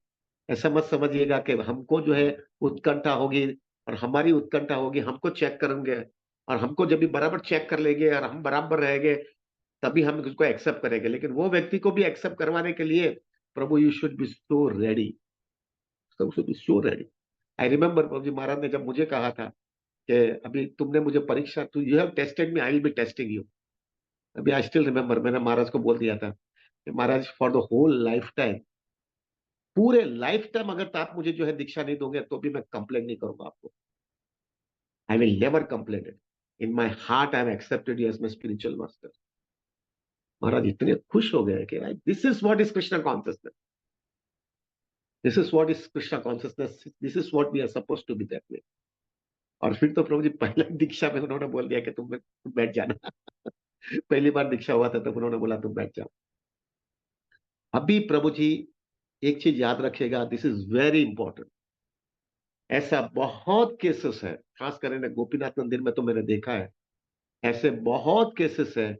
ऐसा मत समझिएगा कि हमको जो है उत्कंठा होगी, और हमारी उत्कंठा होगी, हमको चेक करेंगे, और हमको जब भी बराबर चेक कर लेंगे और हम बराबर रहेंगे, तभी हम उसको एक्सेप्ट करेंगे। लेकिन वो व्यक्ति को भी एक्सेप्ट करवाने के लिए प्रभु, you should be so ready, should be so ready. I remember प्रभु जी महाराज ने जब मुझे कहा था कि अभी तुमने मुझे परीक्षा, too you have tested me, I will be testing you. अभी आई स्टिल रिमेम्बर, मैंने महाराज को बोल दिया था कि Maharaj for the whole life time, पूरे लाइफ टाइम अगर आप मुझे जो है दीक्षा नहीं दोगे, तो भी मैं कंप्लेन नहीं करूंगा आपको। I will never complain it. In my heart I am accepted you as my spiritual master. Maharaj इतने खुश हो गए कि this is what is Krishna consciousness, this is what is Krishna consciousness, this is what we are suppose to be that way. और फिर तो प्रभु जी पहले दीक्षा में उन्होंने बोल दिया कि तुम बैठ जाना। पहली बार दीक्षा हुआ था तब उन्होंने बोला तुम बैठ जाओ। अभी प्रभु जी एक चीज याद रखिएगा, दिस इज वेरी इंपॉर्टेंट। ऐसा बहुत केसेस है, खास करके गोपीनाथ मंदिर में तो मैंने देखा है, ऐसे बहुत केसेस है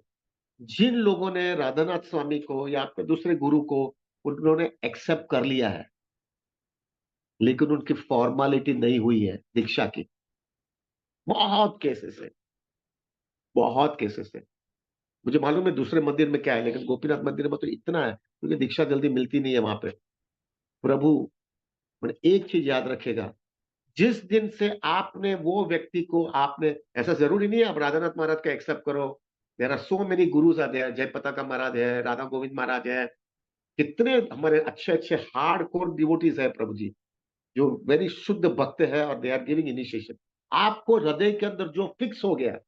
जिन लोगों ने राधानाथ स्वामी को या अपने दूसरे गुरु को उन्होंने एक्सेप्ट कर लिया है, लेकिन उनकी फॉर्मेलिटी नहीं हुई है दीक्षा की। बहुत केसेस है, बहुत केसेस है। मुझे मालूम है दूसरे मंदिर में क्या है, लेकिन गोपीनाथ मंदिर में तो इतना है, क्योंकि दीक्षा जल्दी मिलती नहीं है वहां पे। प्रभु, मैंने एक चीज याद रखेगा, जिस दिन से आपने वो व्यक्ति को आपने, ऐसा जरूरी नहीं है आप राधानाथ महाराज का एक्सेप्ट करो। There are so many gurus are there, Jaya Pataka महाराज है, राधा गोविंद महाराज है, कितने हमारे अच्छे अच्छे हार्ड कोर डिवोटीज है प्रभु जी, जो वेरी शुद्ध भक्त है, और दे आर गिविंग इनिशिएशन। आपको हृदय के अंदर जो फिक्स हो गया,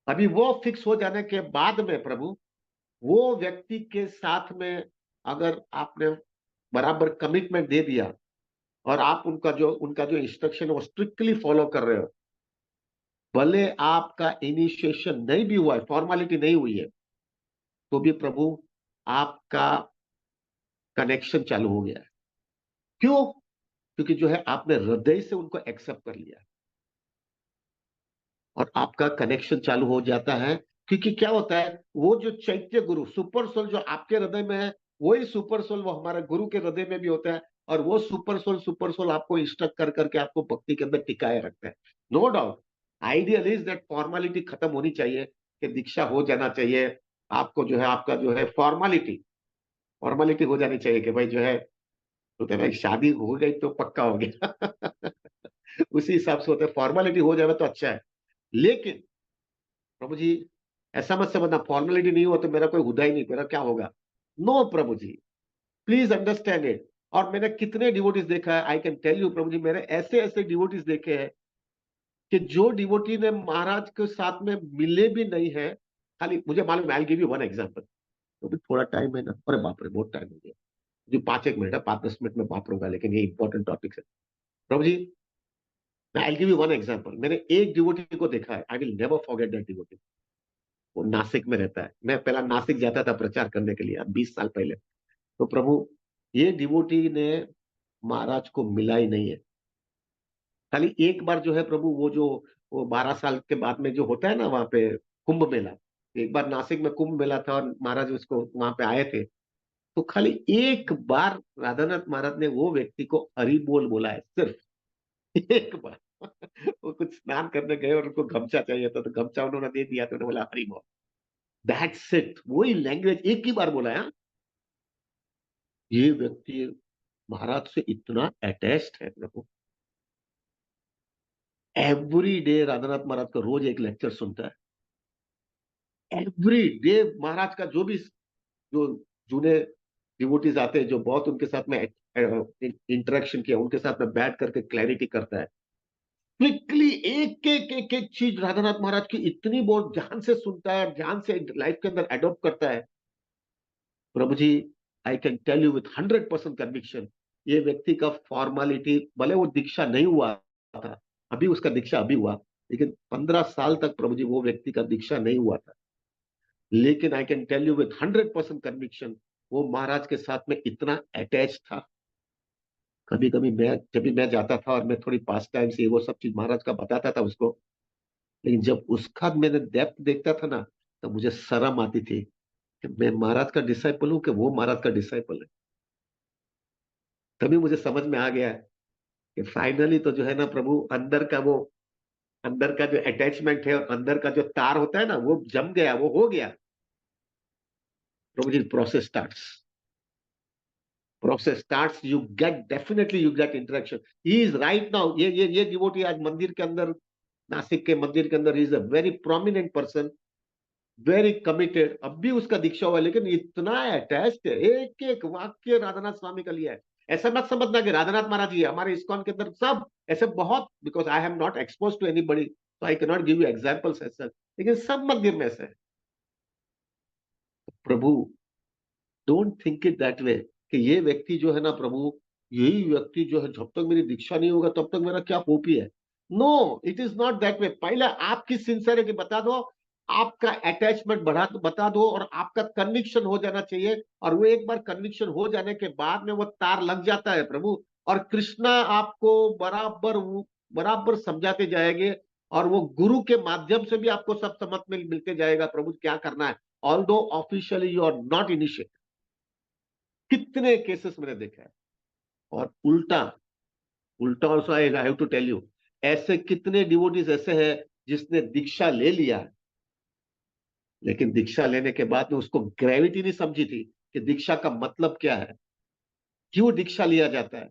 अभी वो फिक्स हो जाने के बाद में प्रभु, वो व्यक्ति के साथ में अगर आपने बराबर कमिटमेंट दे दिया और आप उनका जो इंस्ट्रक्शन है वो स्ट्रिक्टली फॉलो कर रहे हो, भले आपका इनिशिएशन नहीं भी हुआ है, फॉर्मेलिटी नहीं हुई है, तो भी प्रभु आपका कनेक्शन चालू हो गया है। क्यों? क्योंकि जो है आपने हृदय से उनको एक्सेप्ट कर लिया और आपका कनेक्शन चालू हो जाता है। क्योंकि क्या होता है, वो जो चैत्य गुरु सुपर सोल जो आपके हृदय में है, वही सुपर सोल वो हमारे गुरु के हृदय में भी होता है, और वो सुपर सोल आपको इंस्ट्रक्ट कर करके आपको भक्ति के अंदर टिकाए रखता है। No doubt, ideal is that formality खत्म होनी चाहिए, कि दीक्षा हो जाना चाहिए, आपको जो है आपका जो है फॉर्मेलिटी फॉर्मेलिटी हो जानी चाहिए कि भाई जो है, तो भाई शादी हो गई तो पक्का हो गया। उसी हिसाब से होता है, फॉर्मेलिटी हो जाए तो अच्छा है। लेकिन प्रभु जी, ऐसा मत समझना फॉर्मेलिटी नहीं हुआ तो मेरा कोई हुदा ही नहीं, मेरा क्या होगा। No Prabhu ji, please understand it. और मैंने कितने डिवोटीज देखा है, I can tell you Prabhu ji, मैंने ऐसे ऐसे डिवोटीज देखे हैं कि जो डिवोटी ने महाराज के साथ में मिले भी नहीं है, खाली मुझे मालूम, आई गिव यू वन एग्जांपल। तो भी थोड़ा टाइम है ना, अरे बाप रे बहुत टाइम हो गया, जो 5 1 मिनट है, 5 10 मिनट में बात होगा, लेकिन ये इंपॉर्टेंट टॉपिक है प्रभु जी। मैं I give you one example, मैंने एक डिवोटी को देखा है, आई will never forget that devotee. वो नासिक में रहता है, मैं पहला नासिक जाता था प्रचार करने के लिए, अब 20 साल पहले। तो प्रभु, ये डिवोटी ने महाराज को मिला ही नहीं है। खाली एक बार जो है प्रभु, वो 12 साल के बाद में जो होता है ना वहां पे कुंभ मेला, एक बार नासिक में कुंभ मेला था और महाराज उसको वहां पे आए थे, तो खाली एक बार राधानाथ महाराज ने वो व्यक्ति को हरि बोल बोला है, सिर्फ एक बार। वो कुछ स्नान करने गए और उनको गमछा चाहिए था, तो गमछा उन्होंने दे दिया, तो उन्होंने बोला हरि बोल। दैट्स इट, वही लैंग्वेज एक ही बार बोला है। ये व्यक्ति महाराज से इतना अटैच्ड है प्रभु, एवरी डे राधानाथ महाराज का रोज एक लेक्चर सुनता है, एवरी डे महाराज का जो जूने डिवोटीज आते हैं, जो बहुत उनके साथ में इंटरेक्शन किया, उनके साथ में बैठ करके क्लैरिटी करता है, क्विकली एक एक चीज राधानाथ महाराज की इतनी बहुत ध्यान से सुनता है, ध्यान से लाइफ के अंदर एडॉप्ट करता है। प्रभु जी, I can tell you with 100% conviction, ये व्यक्ति का फॉर्मेलिटी, भले वो दीक्षा नहीं हुआ था, अभी उसका दीक्षा अभी हुआ, लेकिन 15 साल तक प्रभु जी वो व्यक्ति का दीक्षा नहीं हुआ था। लेकिन I can tell you with 100% conviction, वो महाराज के साथ में इतना अटैच था। कभी कभी जब भी मैं जाता था और मैं थोड़ी पास टाइम से वो सब चीज महाराज का बताता था उसको, लेकिन जब उसका मैंने डेप्थ देखता था ना, तो मुझे शर्म आती थी कि मैं महाराज का डिसाइपल हूं कि वो महाराज का डिसाइपल है। तभी मुझे समझ में आ गया कि फाइनली तो जो है ना प्रभु, अंदर का जो अटैचमेंट है और अंदर का जो तार होता है ना, वो जम गया, वो हो गया। प्रभु जी, process starts, you get, definitely you get interaction. He is right now, ये डिवोटी आज मंदिर के अंदर, नासिक के मंदिर के अंदर, is a very prominent person, very committed. अब भी उसका दीक्षा हुआ है, लेकिन इतना अटैच्ड है, एक एक वाक्य राधानाथ स्वामी का लिया है। ऐसा मत समझना कि राधानाथ महाराज जी हमारे इस्कॉन के अंदर सब ऐसे बहुत, because I have not expose to anybody, तो I can not give you examples ऐसा, लेकिन सब मंदिर में ऐसे है। प्रभु, don't think it that way, कि ये व्यक्ति जो है ना प्रभु, यही व्यक्ति जो है, जब तक मेरी दीक्षा नहीं होगा तब तक मेरा क्या होप ही है। No, it is not that way. पहले आपकी सिंसियरिटी बता दो, आपका अटैचमेंट बढ़ा बता दो, और आपका कन्विक्शन हो जाना चाहिए। और वो एक बार कन्विक्शन हो जाने के बाद में वो तार लग जाता है प्रभु, और कृष्णा आपको बराबर बराबर समझाते जाएंगे, और वो गुरु के माध्यम से भी आपको सब समझ में मिलते जाएगा प्रभु क्या करना है, although officially you are not initiate. कितने केसेस मैंने देखा है। और उल्टा, उल्टा also I have to tell you, ऐसे कितने डिवोटीज ऐसे हैं जिसने दीक्षा ले लिया, लेकिन दीक्षा लेने के बाद में उसको ग्रेविटी नहीं समझी थी कि दीक्षा का मतलब क्या है, क्यों दीक्षा लिया जाता है,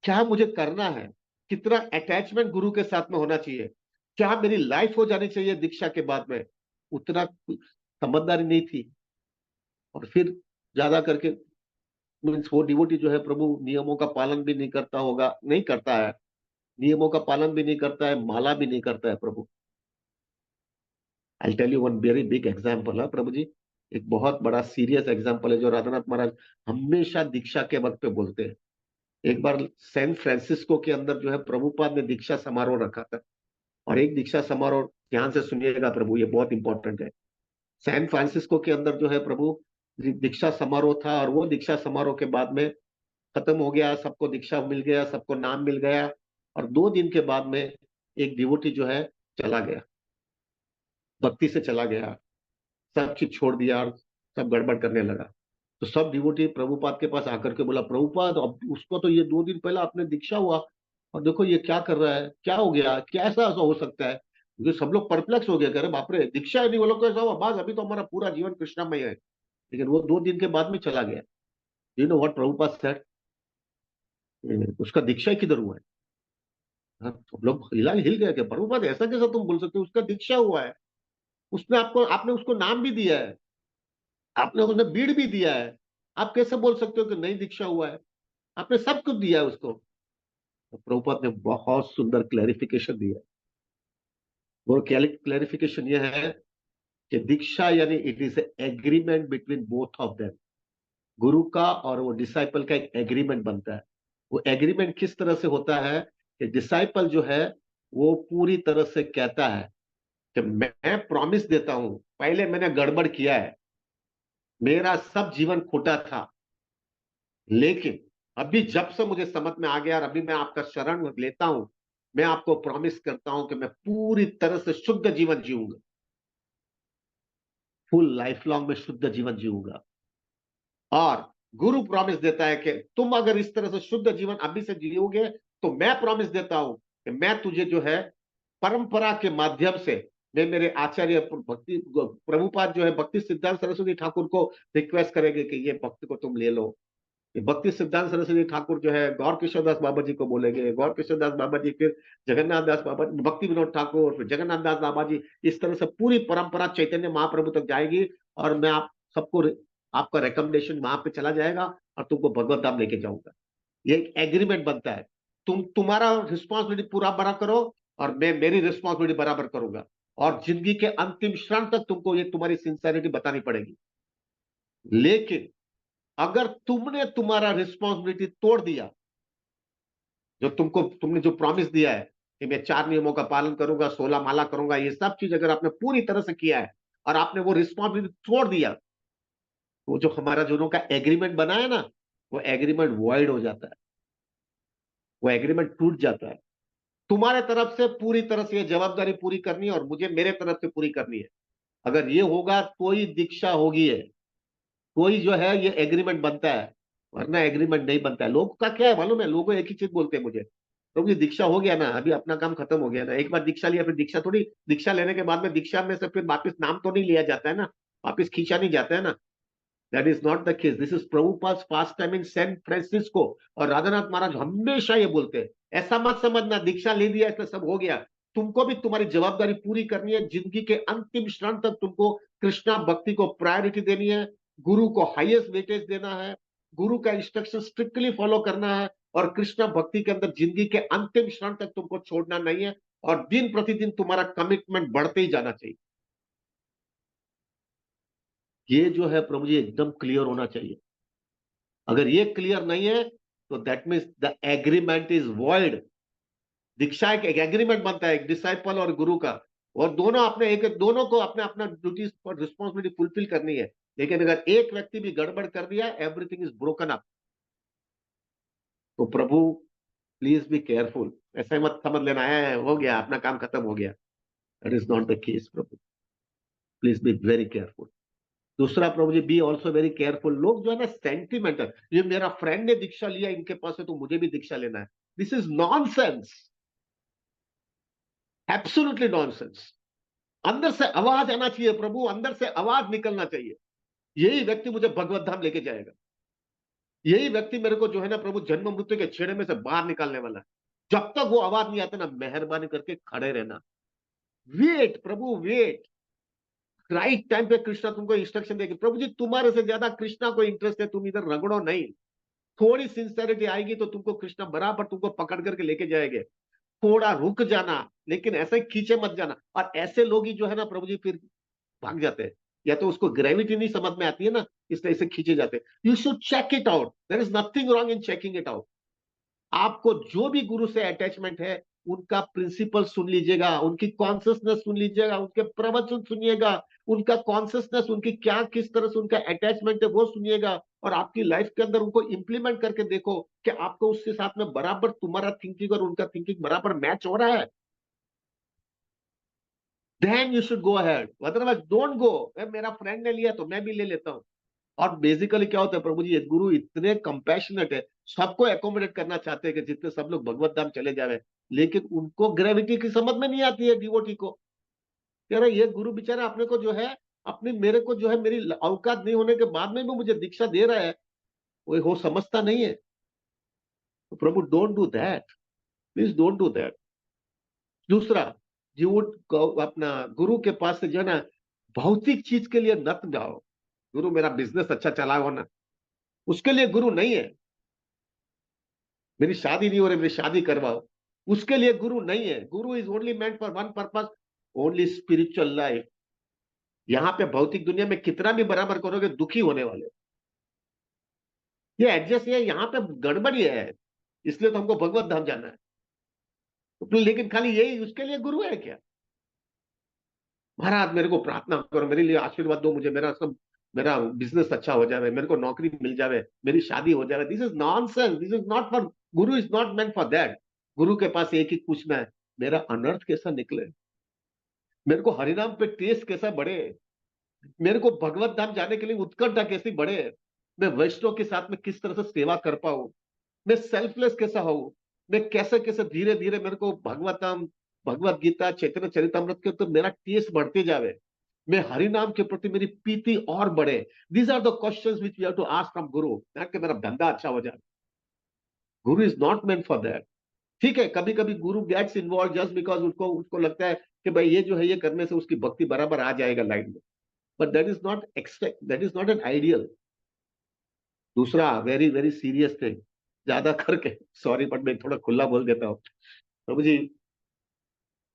क्या मुझे करना है, कितना अटैचमेंट गुरु के साथ में होना चाहिए, क्या मेरी लाइफ हो जानी चाहिए दीक्षा के बाद में, उतना समझदारी नहीं थी। और फिर ज्यादा करके मीन्स वो डिवोटी जो है प्रभु, नियमों का पालन भी नहीं करता होगा, नहीं करता है, नियमों का पालन भी नहीं करता है, माला भी नहीं करता है प्रभु। I tell you one very big example है प्रभु जी। एक बहुत बड़ा सीरियस एग्जाम्पल है जो राधानाथ महाराज हमेशा दीक्षा के वक्त पे बोलते हैं। एक बार सैन फ्रांसिस्को के अंदर जो है प्रभुपाद ने दीक्षा समारोह रखा था। और एक दीक्षा समारोह, ध्यान से सुनिएगा प्रभु, ये बहुत इंपॉर्टेंट है। सैन फ्रांसिस्को के अंदर जो है प्रभु दीक्षा समारोह था, और वो दीक्षा समारोह के बाद में खत्म हो गया, सबको दीक्षा मिल गया, सबको नाम मिल गया। और 2 दिन के बाद में एक डिवोटी जो है चला गया, भक्ति से चला गया, सब चीज छोड़ दिया और सब गड़बड़ करने लगा। तो सब डिवोटी प्रभुपाद के पास आकर के बोला, प्रभुपाद अब उसको तो ये 2 दिन पहले आपने दीक्षा हुआ, और देखो ये क्या कर रहा है, क्या हो गया, कैसा ऐसा हो सकता है। क्योंकि सब लोग परप्लेक्स हो गए, कह रहे बाप रे, दीक्षा है नहीं वो लोग को ऐसा हुआ, बस अभी तो हमारा पूरा जीवन कृष्णमय है। लेकिन वो 2 दिन के बाद में चला गया। You know what Prabhupada said, उसका दीक्षा ही किधर हुआ है। हाँ, सब लोग हिल गए कि प्रभुपाद ऐसा कैसा तुम बोल सकते हो, उसका दीक्षा हुआ है। उसने आपको, आपने उसको नाम भी दिया है, आपने उसने बीड़ भी दिया है। आप कैसे बोल सकते हो कि नहीं दीक्षा हुआ है, आपने सब कुछ दिया है उसको। तो प्रभुपाद ने बहुत सुंदर क्लैरिफिकेशन दिया। वो क्लैरिफिकेशन ये है कि दीक्षा यानी it is agreement between both of them. गुरु का और वो डिसाइपल का एक एग्रीमेंट बनता है। वो एग्रीमेंट किस तरह से होता है कि डिसाइपल जो है वो पूरी तरह से कहता है कि मैं प्रॉमिस देता हूं, पहले मैंने गड़बड़ किया है, मेरा सब जीवन खोटा था, लेकिन अभी जब से मुझे समझ में आ गया और अभी मैं आपका शरण लेता हूं, मैं आपको प्रॉमिस करता हूं कि मैं पूरी तरह से शुद्ध जीवन जीऊंगा, फुल लाइफ लॉन्ग में शुद्ध जीवन जीऊंगा। और गुरु प्रॉमिस देता है कि तुम अगर इस तरह से शुद्ध जीवन अभी से जियोगे, तो मैं प्रॉमिस देता हूं कि मैं तुझे जो है परंपरा के माध्यम से, मैं मेरे आचार्य भक्ति प्रभुपाद जो है भक्ति सिद्धांत सरस्वती ठाकुर को रिक्वेस्ट करेंगे कि ये भक्त को तुम ले लो। ये भक्ति सिद्धांत सरस्वती ठाकुर जो है गौर किशोर दास बाबा जी को बोलेंगे, गौर किशोर दास बाबा जी फिर जगन्नाथ दास बाबा, भक्ति विनोद ठाकुर, फिर जगन्नाथ दास बाबा जी। इस तरह से पूरी परंपरा चैतन्य महाप्रभु तक जाएगी। और मैं आप सबको, आपका रिकमेंडेशन वहां पे चला जाएगा और तुमको भगवत धाम लेके जाऊंगा। ये एक एग्रीमेंट बनता है, तुम्हारा रिस्पॉन्सिबिलिटी पूरा बड़ा करो और मैं मेरी रिस्पॉन्सिबिलिटी बराबर करूंगा। और जिंदगी के अंतिम क्षण तक तुमको ये तुम्हारी सिंसियरिटी बतानी पड़ेगी। लेकिन अगर तुमने तुम्हारा रिस्पॉन्सिबिलिटी तोड़ दिया, जो तुमने जो प्रॉमिस दिया है कि मैं 4 नियमों का पालन करूंगा, 16 माला करूंगा, ये सब चीज अगर आपने पूरी तरह से किया है और आपने वो रिस्पॉन्सिबिलिटी तोड़ दिया, तो जो हमारा दोनों का एग्रीमेंट बना है ना, वो एग्रीमेंट वॉइड हो जाता है, वो एग्रीमेंट टूट जाता है। तुम्हारे तरफ से पूरी तरह से ये जवाबदारी पूरी करनी है और मुझे मेरे तरफ से पूरी करनी है। अगर ये होगा कोई दीक्षा होगी है, कोई जो है ये एग्रीमेंट बनता है, वरना एग्रीमेंट नहीं बनता है। लोग का क्या है मालूम है, लोगों एक ही चीज बोलते हैं मुझे, तो ये दीक्षा हो गया ना, अभी अपना काम खत्म हो गया ना, एक बार दीक्षा लिया फिर दीक्षा थोड़ी, दीक्षा लेने के बाद में दीक्षा में से फिर वापिस नाम तो नहीं लिया जाता है ना, वापिस खींचा नहीं जाता है ना। That is not the case, this is Prabhupada fast time in San Francisco. और राधानाथ महाराज हमेशा ये बोलते हैं, ऐसा मत समझना दीक्षा ले लिया इसलिए सब हो गया। तुमको भी तुम्हारी जवाबदारी पूरी करनी है, जिंदगी के अंतिम क्षण तक तुमको कृष्णा भक्ति को प्रायोरिटी देनी है, गुरु को हाईएस्ट वेटेज देना है, गुरु का इंस्ट्रक्शन स्ट्रिक्टली फॉलो करना है, और कृष्णा भक्ति के अंदर जिंदगी के अंतिम क्षण तक तुमको छोड़ना नहीं है। और दिन प्रतिदिन तुम्हारा कमिटमेंट बढ़ते ही जाना चाहिए। ये जो है प्रभु जी एकदम क्लियर होना चाहिए। अगर ये क्लियर नहीं है तो that means the agreement is void. दीक्षा एक एग्रीमेंट बनता है एक डिसाइपल और गुरु का, और दोनों अपने एक दोनों को अपने अपना ड्यूटीज और रिस्पॉन्सिबिलिटी फुलफिल करनी है। लेकिन अगर एक व्यक्ति भी गड़बड़ कर दिया, एवरीथिंग इज ब्रोकन अप। तो प्रभु प्लीज बी केयरफुल, ऐसा ही मत समझ लेना है हो गया अपना काम खत्म हो गया। That is not the case प्रभु, प्लीज बी वेरी केयरफुल। दूसरा प्रभु जी बी ऑल्सो वेरी केयरफुल। लोग जो है ना सेंटिमेंटल, ये मेरा फ्रेंड ने दीक्षा लिया इनके पास है तो मुझे भी दीक्षा लेना है, this is nonsense, absolutely nonsense. अंदर से आवाज आना चाहिए प्रभु, अंदर से आवाज निकलना चाहिए, यही व्यक्ति मुझे भगवत धाम लेके जाएगा। यही व्यक्ति मेरे को जो है ना प्रभु जन्म मृत्यु के छेड़े में से बाहर निकालने वाला है। जब तक वो आवाज नहीं आता ना, मेहरबानी करके खड़े रहना, वेट प्रभु वेट। राइट टाइम पे कृष्णा तुमको इंस्ट्रक्शन देगी। प्रभु जी तुम्हारे से ज्यादा कृष्णा को इंटरेस्ट है, तुम इधर रगड़ो नहीं। थोड़ी सिंसियरिटी आएगी तो तुमको कृष्णा बराबर तुमको पकड़ करके लेके जाएंगे। थोड़ा रुक जाना, लेकिन ऐसे खींचे मत जाना। और ऐसे लोग ही जो है ना प्रभु जी फिर भाग जाते हैं। या तो उसको ग्रेविटी नहीं समझ में आती है ना, इसलिए इसे खींचे जाते हैं। You should check it out, there is nothing wrong in checking it out. आपको जो भी गुरु से अटैचमेंट है, उनका प्रिंसिपल सुन लीजिएगा, उनकी कॉन्सियसनेस सुन लीजिएगा, उनके प्रवचन सुनिएगा, उनका कॉन्सियसनेस, उनकी क्या किस तरह से उनका अटैचमेंट है वो सुनिएगा, और आपकी लाइफ के अंदर उनको इंप्लीमेंट करके देखो कि आपको उसके साथ में बराबर तुम्हारा थिंकिंग और उनका थिंकिंग बराबर मैच हो रहा है। Then you should go ahead, otherwise don't go. मेरा फ्रेंड ने लिया तो मैं भी ले लेता हूं। और बेसिकली क्या होता है प्रभु जी, ये गुरु इतने कंपैशनेट है, सबको एकोमोडेट करना चाहते हैं कि जितने सब लोग भगवत धाम चले जावे, लेकिन उनको ग्रेविटी की समझ में नहीं आती है डिवोटी को। कह रहे ये गुरु बेचारा अपने को जो है, अपने मेरे को जो है, मेरी औकात नहीं होने के बाद में भी मुझे दीक्षा दे रहा है, वो समझता नहीं है। तो प्रभु don't do that, please don't do that. दूसरा, जीव अपना गुरु के पास से जो है ना, भौतिक चीज के लिए नत जाओ। गुरु मेरा बिजनेस अच्छा चला हो ना, उसके लिए गुरु नहीं है। मेरी शादी नहीं हो रही, मेरी शादी करवाओ, उसके लिए गुरु नहीं है। गुरु is only meant for one purpose, only spiritual life. यहां पे भौतिक दुनिया में कितना भी बराबर करोगे, दुखी होने वाले हो। ये एडजस्ट, ये यहाँ पे गड़बड़ी है, इसलिए तो हमको भगवत धाम जाना है। तो लेकिन खाली यही उसके लिए गुरु है क्या? महाराज मेरे को प्रार्थना करो, मेरे लिए आशीर्वाद दो, मुझे मेरा सब, मेरा बिजनेस अच्छा हो जाए, मेरे को नौकरी मिल जाए, मेरी शादी हो जाए। This is nonsense, this is not for, guru is not meant for that. गुरु के पास एक ही पूछना है, मेरा अनर्थ कैसा निकले, मेरे को हरिनाम पे टेस्ट कैसा बढ़े, मेरे को भगवत धाम जाने के लिए उत्कंठा कैसी बढ़े, मैं वैष्णव के साथ में किस तरह से सेवा कर पाऊं, मैं सेल्फलेस कैसा हूं, मैं कैसे कैसे धीरे धीरे मेरे को भगवतम, भगवत गीता, चैतन्य चरितमृत के तो मेरा टेस्ट बढ़ते जावे, मैं हरि नाम के प्रति मेरी प्रीति और बढ़े। These are the questions which we have to ask from guru, not कि मेरा धंधा अच्छा हो जाए। Guru is not meant for that. ठीक है, कभी कभी गुरु गेट्स इन्वॉल्व जस्ट बिकॉज उसको उसको लगता है कि भाई ये जो है ये करने से उसकी भक्ति बराबर आ जाएगा लाइन में, but that is not expect, that is not an ideal. दूसरा वेरी वेरी सीरियस थिंग, ज्यादा करके, सॉरी बट मैं थोड़ा खुला बोल देता हूँ प्रभु जी,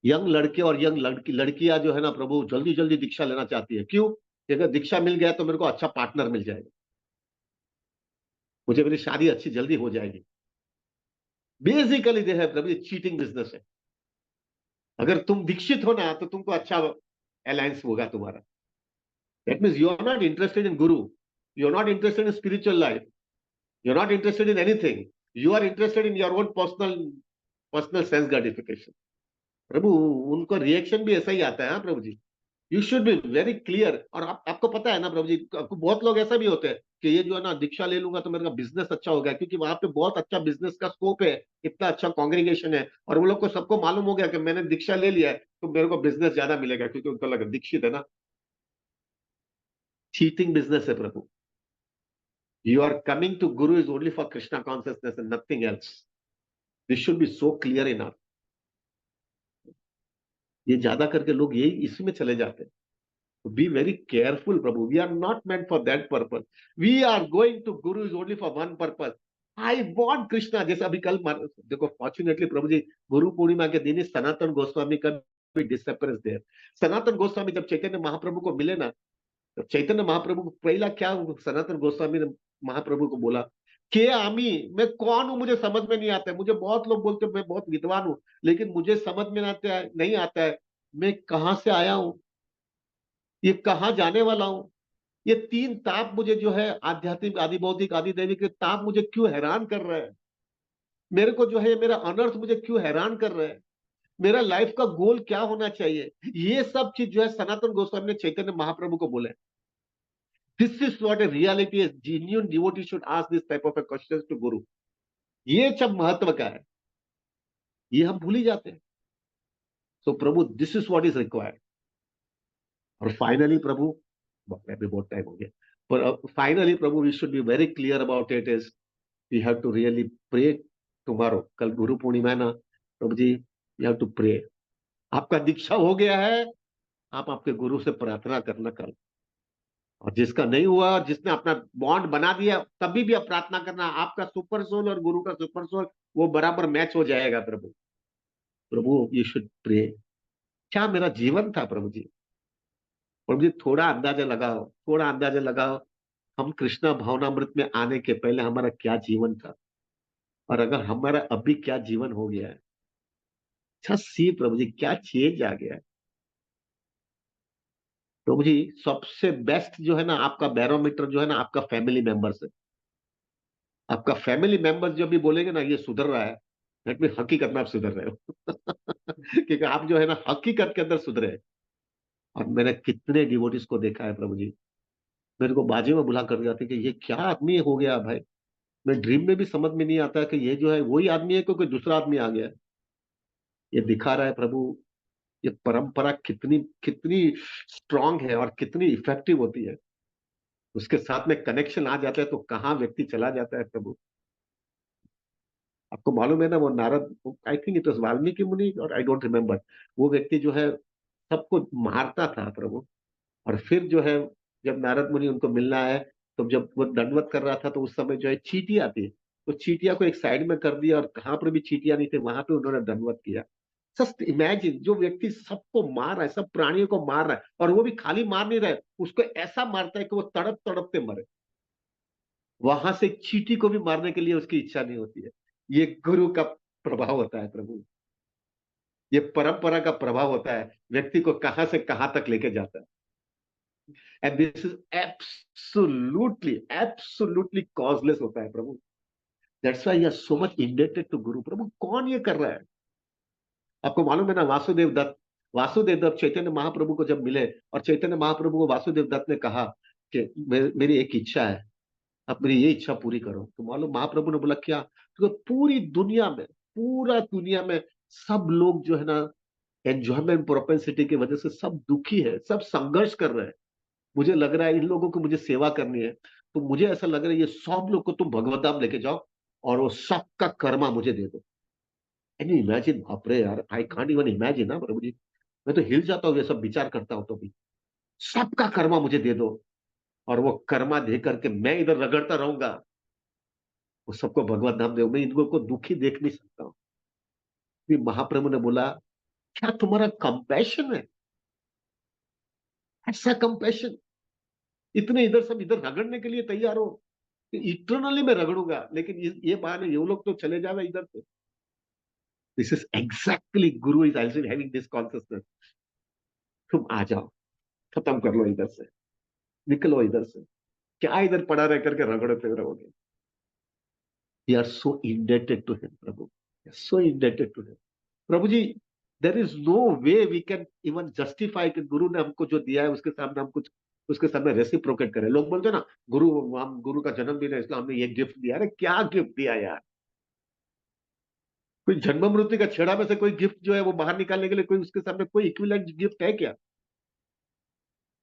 यंग लड़के और यंग लड़कियां जो है ना प्रभु, जल्दी जल्दी दीक्षा लेना चाहती है। क्यों? कि अगर दीक्षा मिल गया तो मेरे को अच्छा पार्टनर मिल जाएगा, मुझे मेरी शादी अच्छी जल्दी हो जाएगी। बेसिकली दे है प्रभु, चीटिंग बिजनेस है। अगर तुम दीक्षित हो ना तो तुमको अच्छा अलायंस होगा तुम्हारा। That means you are not interested in guru, you are not interested in spiritual life, you are not interested in anything, you are interested in your own personal, personal sense gratification. प्रभु, उनको reaction भी ऐसा ही आता है। हाँ प्रभु जी, you should be very clear. और आपको पता है ना प्रभु जी, बहुत लोग ऐसा भी होते हैं कि ये जो है ना, दीक्षा ले लूंगा तो मेरा बिजनेस अच्छा होगा, क्योंकि वहां पे बहुत अच्छा बिजनेस का स्कोप है, इतना अच्छा कांग्रीगेशन है, और वो लोग को सबको मालूम हो गया कि मैंने दीक्षा ले लिया है तो मेरे को बिजनेस ज्यादा मिलेगा, क्योंकि उनको लगा दीक्षित है ना। चीटिंग बिजनेस है प्रभु। You are coming to Guru is only for Krishna consciousness and nothing else. This should be so clear in. ये ज्यादा करके लोग यही इसमें चले जाते हैं। Be very careful, Prabhu. We are not meant for that purpose. We are going to Guru is only for one purpose. I want Krishna. जैसे अभी कल देखो, फॉर्चुनेटली प्रभु जी, गुरु पूर्णिमा के दिन ही सनातन गोस्वामी का भी डिसअपियरेंस डे है। सनातन गोस्वामी जब चैतन्य महाप्रभु को मिले ना, तो चैतन्य महाप्रभु को पहला क्या सनातन गोस्वामी ने महाप्रभु को बोला, के आमी, मैं कौन हूं, मुझे समझ में नहीं आता है। मुझे बहुत लोग बोलते हैं मैं बहुत विद्वान हूं, लेकिन मुझे समझ में नहीं आता है, मैं कहां से आया हूं, ये कहां जाने वाला हूं। ये तीन ताप मुझे जो है, आध्यात्मिक, आदि भौतिक, आदि दैविक के ताप मुझे क्यों हैरान कर रहा है, मेरे को जो है मेरा अनर्थ मुझे क्यों हैरान कर रहा है, मेरा लाइफ का गोल क्या होना चाहिए। ये सब चीज जो है सनातन गोस्वामी ने चैतन्य महाप्रभु को बोले। This is what a reality is, genuine devotee should ask this type of questions to guru. ये सब महत्व का है, ये हम भूल ही जाते हैं। सो प्रभु, this is what is required. और फाइनली प्रभु, अभी बहुत टाइम हो गया, पर फाइनली प्रभु, we should be very clear about it is, we have to really pray tomorrow. कल गुरु पूर्णिमा है ना प्रभु जी, वी हैव टू प्रे। आपका दीक्षा हो गया है, आप आपके गुरु से प्रार्थना करना कल। और जिसका नहीं हुआ, जिसने अपना बॉन्ड बना दिया, तभी भी आप प्रार्थना करना, आपका सुपर सोल और गुरु का सुपर सोल वो बराबर मैच हो जाएगा। प्रभु, प्रभु यू शुड प्रे। क्या मेरा जीवन था प्रभु जी, प्रभु जी थोड़ा अंदाजा लगाओ, थोड़ा अंदाजा लगाओ, हम कृष्णा भावनामृत में आने के पहले हमारा क्या जीवन था, और अगर हमारा अभी क्या जीवन हो गया है। अच्छा सी प्रभु जी, क्या चेंज आ गया है। प्रभु जी सबसे बेस्ट जो है ना, आपका बैरोमीटर जो है ना, आपका फैमिली मेंबर्स है। आपका फैमिली मेंबर्स जो भी बोलेंगे ना ये सुधर रहा है, दैट मीन हकीकत में आप सुधर रहे हो। क्योंकि आप जो है ना हकीकत के अंदर सुधरे हैं। और मैंने कितने डिवोटीज को देखा है प्रभु जी, मेरे को बाजी में बुला कर जाते कि ये क्या आदमी हो गया भाई। मैं ड्रीम में भी समझ में नहीं आता कि ये जो है वही आदमी है कि कोई दूसरा आदमी आ गया है। ये दिखा रहा है प्रभु, ये परंपरा कितनी कितनी स्ट्रांग है और कितनी इफेक्टिव होती है। उसके साथ में कनेक्शन आ जाता है तो कहाँ व्यक्ति चला जाता है प्रभु। आपको मालूम है ना वो Narad, I think it was Valmiki मुनि और आई डोंट रिमेम्बर, वो व्यक्ति जो है सबको मारता था प्रभु। और फिर जो है जब नारद मुनि उनको मिलना है, तो जब वो दंडवत कर रहा था तो उस समय जो है चींटियां थी, तो चींटियां को एक साइड में कर दिया और कहाँ पर भी चींटियां नहीं थे वहां पे उन्होंने दंडवत किया। जस्ट इमेजिन, जो व्यक्ति सबको मार रहा है, सब प्राणियों को मार रहा है, और वो भी खाली मार नहीं रहा है, उसको ऐसा मारता है कि वो तड़प तड़पते मरे। वहां से एक चींटी को भी मारने के लिए उसकी इच्छा नहीं होती है। ये गुरु का प्रभाव होता है प्रभु, ये परंपरा का प्रभाव होता है, व्यक्ति को कहां से कहां तक लेके जाता है। And this is absolutely absolutely causeless होता है प्रभु। That's why you are so much indebted to guru. प्रभु कौन ये कर रहा है। आपको मालूम है ना वासुदेव दत्त चैतन्य महाप्रभु को जब मिले, और चैतन्य महाप्रभु को वासुदेव दत्त ने कहा कि मेरी एक इच्छा है, अब मेरी ये इच्छा पूरी करो। तो मालूम महाप्रभु ने बोला क्या, तो पूरी दुनिया में, पूरा दुनिया में सब लोग जो है ना एंजॉयमेंट प्रोपेंसिटी की वजह से सब दुखी है, सब संघर्ष कर रहे हैं। मुझे लग रहा है इन लोगों को मुझे सेवा करनी है, तो मुझे ऐसा लग रहा है ये सब लोग को तुम भगवत धाम लेके जाओ और वो सबका कर्मा मुझे दे दो। एंड यू इमेजिन, बाप रे यार, आई कांट इवन इमेजिन ना प्रभु जी। मैं तो हिल जाता हूँ ये सब विचार करता हूँ तो भी। सबका कर्मा मुझे दे दो, और वो कर्मा दे करके मैं इधर रगड़ता रहूंगा, वो सबको भगवत धाम दे, मैं इनको को दुखी देख नहीं सकता हूँ। फिर महाप्रभु ने बोला, क्या तुम्हारा कंपैशन है, ऐसा कंपैशन, इतने इधर सब इधर रगड़ने के लिए तैयार हो। इटरनली मैं रगड़ूंगा, लेकिन ये बहाने ये लोग तो चले जावे इधर से। This is exactly Guru is also having this consciousness. तुम आ जाओ, खत्म कर लो इधर से, निकलो इधर से, क्या इधर पड़ा रह करके रगड़ते रहोगे। We are so indebted to him Prabhu, so indebted to him Prabhu ji. There is no way we can even justify कि गुरु ने हमको जो दिया है उसके सामने हम कुछ, उसके सामने रेसिप्रोकेट करें। लोग बोलते हैं ना, गुरु, हम गुरु का जन्मदिन है इसलिए हमने ये गिफ्ट दिया। अरे क्या गिफ्ट दिया यार। कोई जन्म मृत्यु का छेड़ा में से कोई गिफ्ट जो है वो बाहर निकालने के लिए कोई उसके सामने कोई इक्विवेलेंट गिफ्ट है क्या।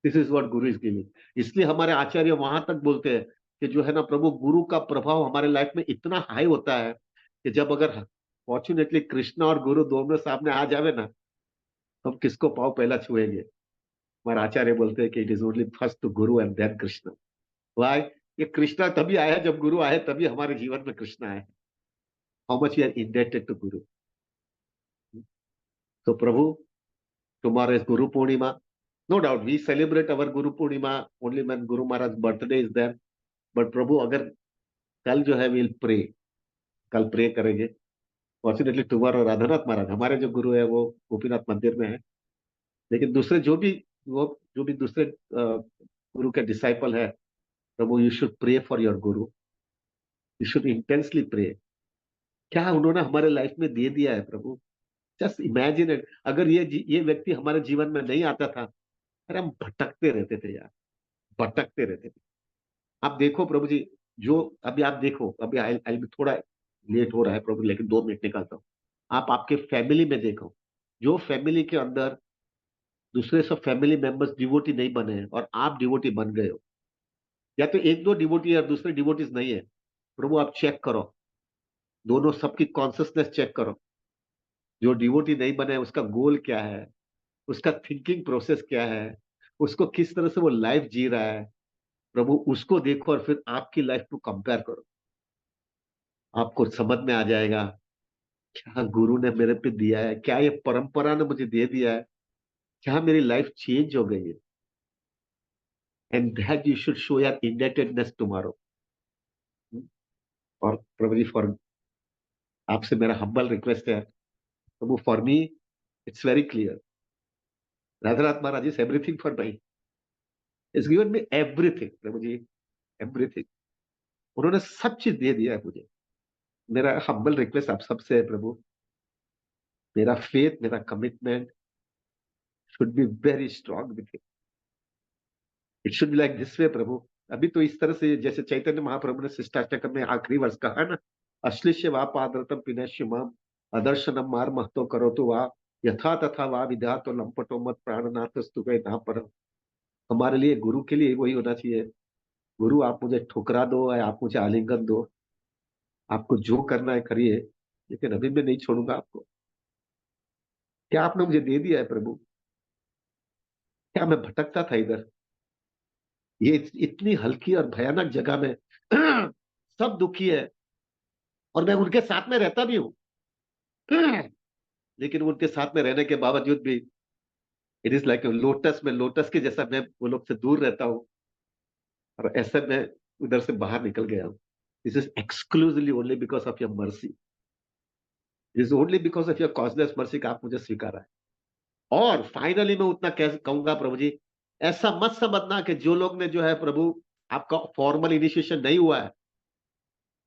This is what guru is giving. इसलिए हमारे आचार्य वहां तक बोलते हैं कि जो है ना प्रभु, गुरु का प्रभाव हमारे लाइफ में इतना हाई होता है कि जब अगर फॉर्चुनेटली कृष्णा और गुरु दोनों सामने आ जावे ना, तो हम किसको पाँव पहला छुएंगे। हमारे आचार्य बोलते हैं कि it is only first to guru and then Krishna. Why, ये कृष्णा तभी आया जब गुरु आए, तभी हमारे जीवन में कृष्णा आए। How much we are indebted to guru. तो प्रभु तुम्हारे Guru Purnima, no doubt we celebrate our Guru Purnima only when guru Maharaj birthday is there. But Prabhu अगर कल जो है विल प्रे, कल प्रे करेंगे। फॉर्चुनेटली टुमारो राधानाथ महाराज हमारे जो गुरु है वो गोपीनाथ मंदिर में है। लेकिन दूसरे जो भी, वो जो भी दूसरे गुरु के डिसाइपल है, प्रभु you should pray for your guru, you should intensely pray. क्या उन्होंने हमारे लाइफ में दे दिया है प्रभु। जस्ट इमेजिन इट, अगर ये व्यक्ति हमारे जीवन में नहीं आता था, अरे हम भटकते रहते थे यार, भटकते रहते थे। आप देखो प्रभु जी, जो अभी आप देखो, अभी आई भी थोड़ा लेट हो रहा है प्रभु, लेकिन 2 मिनट निकालता हूँ। आप आपके फैमिली में देखो, जो फैमिली के अंदर दूसरे सब फैमिली मेंबर्स डिवोटी नहीं बने हैं और आप डिवोटी बन गए हो, या तो एक दो डिवोटी है और दूसरे डिवोटीज नहीं है, प्रभु आप चेक करो, दोनों सबकी कॉन्सियसनेस चेक करो। जो डिवोटी नहीं बने उसका गोल क्या है, उसका थिंकिंग प्रोसेस क्या है, उसको किस तरह से वो लाइफ जी रहा है। प्रभु उसको देखो और फिर आपकी लाइफ को कंपेयर करो, आपको समझ में आ जाएगा क्या गुरु ने मेरे पे दिया है, क्या ये परंपरा ने मुझे दे दिया है, क्या मेरी लाइफ चेंज हो गई है। and that you should show your indebtedness tomorrow. और प्रभु जी फॉर आपसे मेरा हम्बल रिक्वेस्ट है प्रभु, for me it's very clear, Radhanath Maharaj is everything for me, is given me everything प्रभु जी, एवरीथिंग। उन्होंने सब चीज दे दिया है मुझे। मेरा हम्बल रिक्वेस्ट आप सबसे है प्रभु, मेरा फेथ, मेरा commitment should be very strong with him. It should be like this way प्रभु। अभी तो इस तरह से जैसे चैतन्य महाप्रभु ने शिष्टाष्टकम में आखिरी वर्ष कहा है ना, अश्लिष्य वा पादरतम पिनश्यमाम अदर्शनम मार महतो करो तो वा यथा तथा वा विद्या तो लंपटो मत प्राणनाथ स्तुवे ना परम। हमारे लिए गुरु के लिए वही होना चाहिए, गुरु आप मुझे ठुकरा दो या आप मुझे आलिंगन दो, आपको जो करना है करिए, लेकिन अभी मैं नहीं छोड़ूंगा आपको। क्या आपने मुझे दे दिया है प्रभु? क्या मैं भटकता था इधर? ये इतनी हल्की और भयानक जगह में सब दुखी है और मैं उनके साथ में रहता भी हूं, लेकिन उनके साथ में रहने के बावजूद भी इट इज लाइक लोटस में, लोटस के जैसा मैं वो लोग से दूर रहता हूं और ऐसे में उधर से बाहर निकल गया हूं। This is exclusively only because of your mercy, it is only because of your causeless mercy का आप मुझे स्वीकारा है। और फाइनली मैं उतना कह कहूंगा प्रभु जी, ऐसा मत समझना कि जो लोग ने जो है प्रभु आपका फॉर्मल इनिशिएशन नहीं हुआ है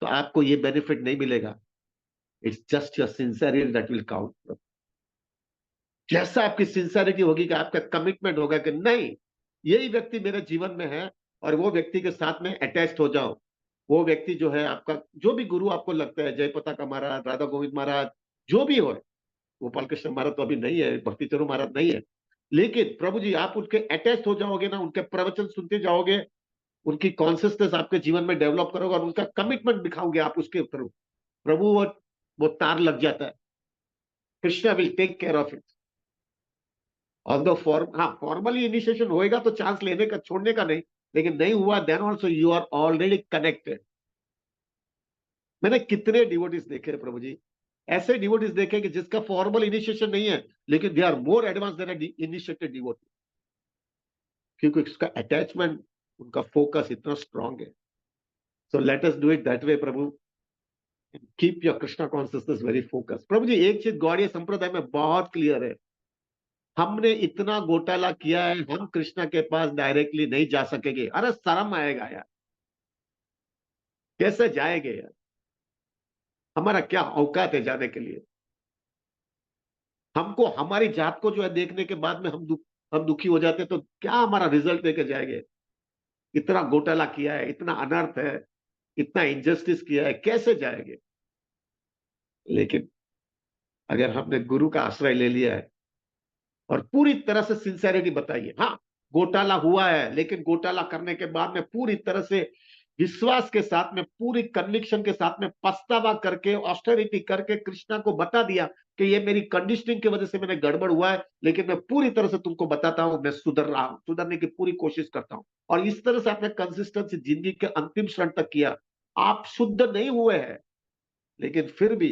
तो आपको ये बेनिफिट नहीं मिलेगा। It's just your sincerity that will count. जैसा आपकी सिंसियरिटी होगी कि आपका कमिटमेंट होगा कि नहीं, यही व्यक्ति मेरे जीवन में है और वो व्यक्ति के साथ में अटैच्ड हो जाओ। वो व्यक्ति जो है आपका, जो भी गुरु आपको लगता है, जयपता का महाराज, राधा गोविंद महाराज, जो भी हो, गोपाल कृष्ण महाराज तो अभी नहीं है, भक्ति चरो महाराज नहीं है, लेकिन प्रभु जी आप उनके अटैच हो जाओगे ना, उनके प्रवचन सुनते जाओगे, उनकी कॉन्सियसनेस आपके जीवन में डेवलप करोगे और उनका कमिटमेंट दिखाओगे आप उसके थ्रू, प्रभु वो तार लग जाता है। Krishna will take care of it. Although हाँ फॉर्मली इनिशिएशन होएगा तो चांस लेने का, छोड़ने का नहीं, लेकिन नहीं हुआ then also you are already connected. मैंने कितने डिवोटीज देखे हैं प्रभु जी, ऐसे डिवोटीज देखे कि जिसका फॉर्मल इनिशिएशन नहीं है लेकिन they are more advance than initiated devotee, क्योंकि उसका अटैचमेंट, उनका फोकस इतना स्ट्रांग है। So let us do it that way प्रभु, keep your Krishna consciousness very focus. प्रभु जी एक चीज गौड़ीय संप्रदाय में बहुत क्लियर है, हमने इतना घोटाला किया है, हम कृष्णा के पास डायरेक्टली नहीं जा सकेंगे। अरे शर्म आएगा यार, कैसे जाएंगे यार? हमारा क्या औकात है जाने के लिए? हमको हमारी जात को जो है देखने के बाद में हम दुखी हो जाते, तो क्या हमारा रिजल्ट लेके जाएंगे? इतना घोटाला किया है, इतना अनर्थ है, इतना इनजस्टिस किया है, कैसे जाएंगे? लेकिन अगर हमने गुरु का आश्रय ले लिया है और पूरी तरह से सिंसेरिटी बताइए, हाँ घोटाला हुआ है, लेकिन घोटाला करने के बाद में पूरी तरह से विश्वास के साथ में, पूरी कन्विक्शन के साथ में, पछतावा करके, ऑस्टेरिटी करके कृष्णा को बता दिया कि ये मेरी कंडीशनिंग की वजह से मैंने गड़बड़ हुआ है, लेकिन मैं पूरी तरह से तुमको बताता हूं, मैं सुधर रहा हूं, सुधरने की पूरी कोशिश करता हूं। और इस तरह से आपने कंसिस्टेंसी जिंदगी के अंतिम क्षण तक किया। आप शुद्ध नहीं हुए हैं, लेकिन फिर भी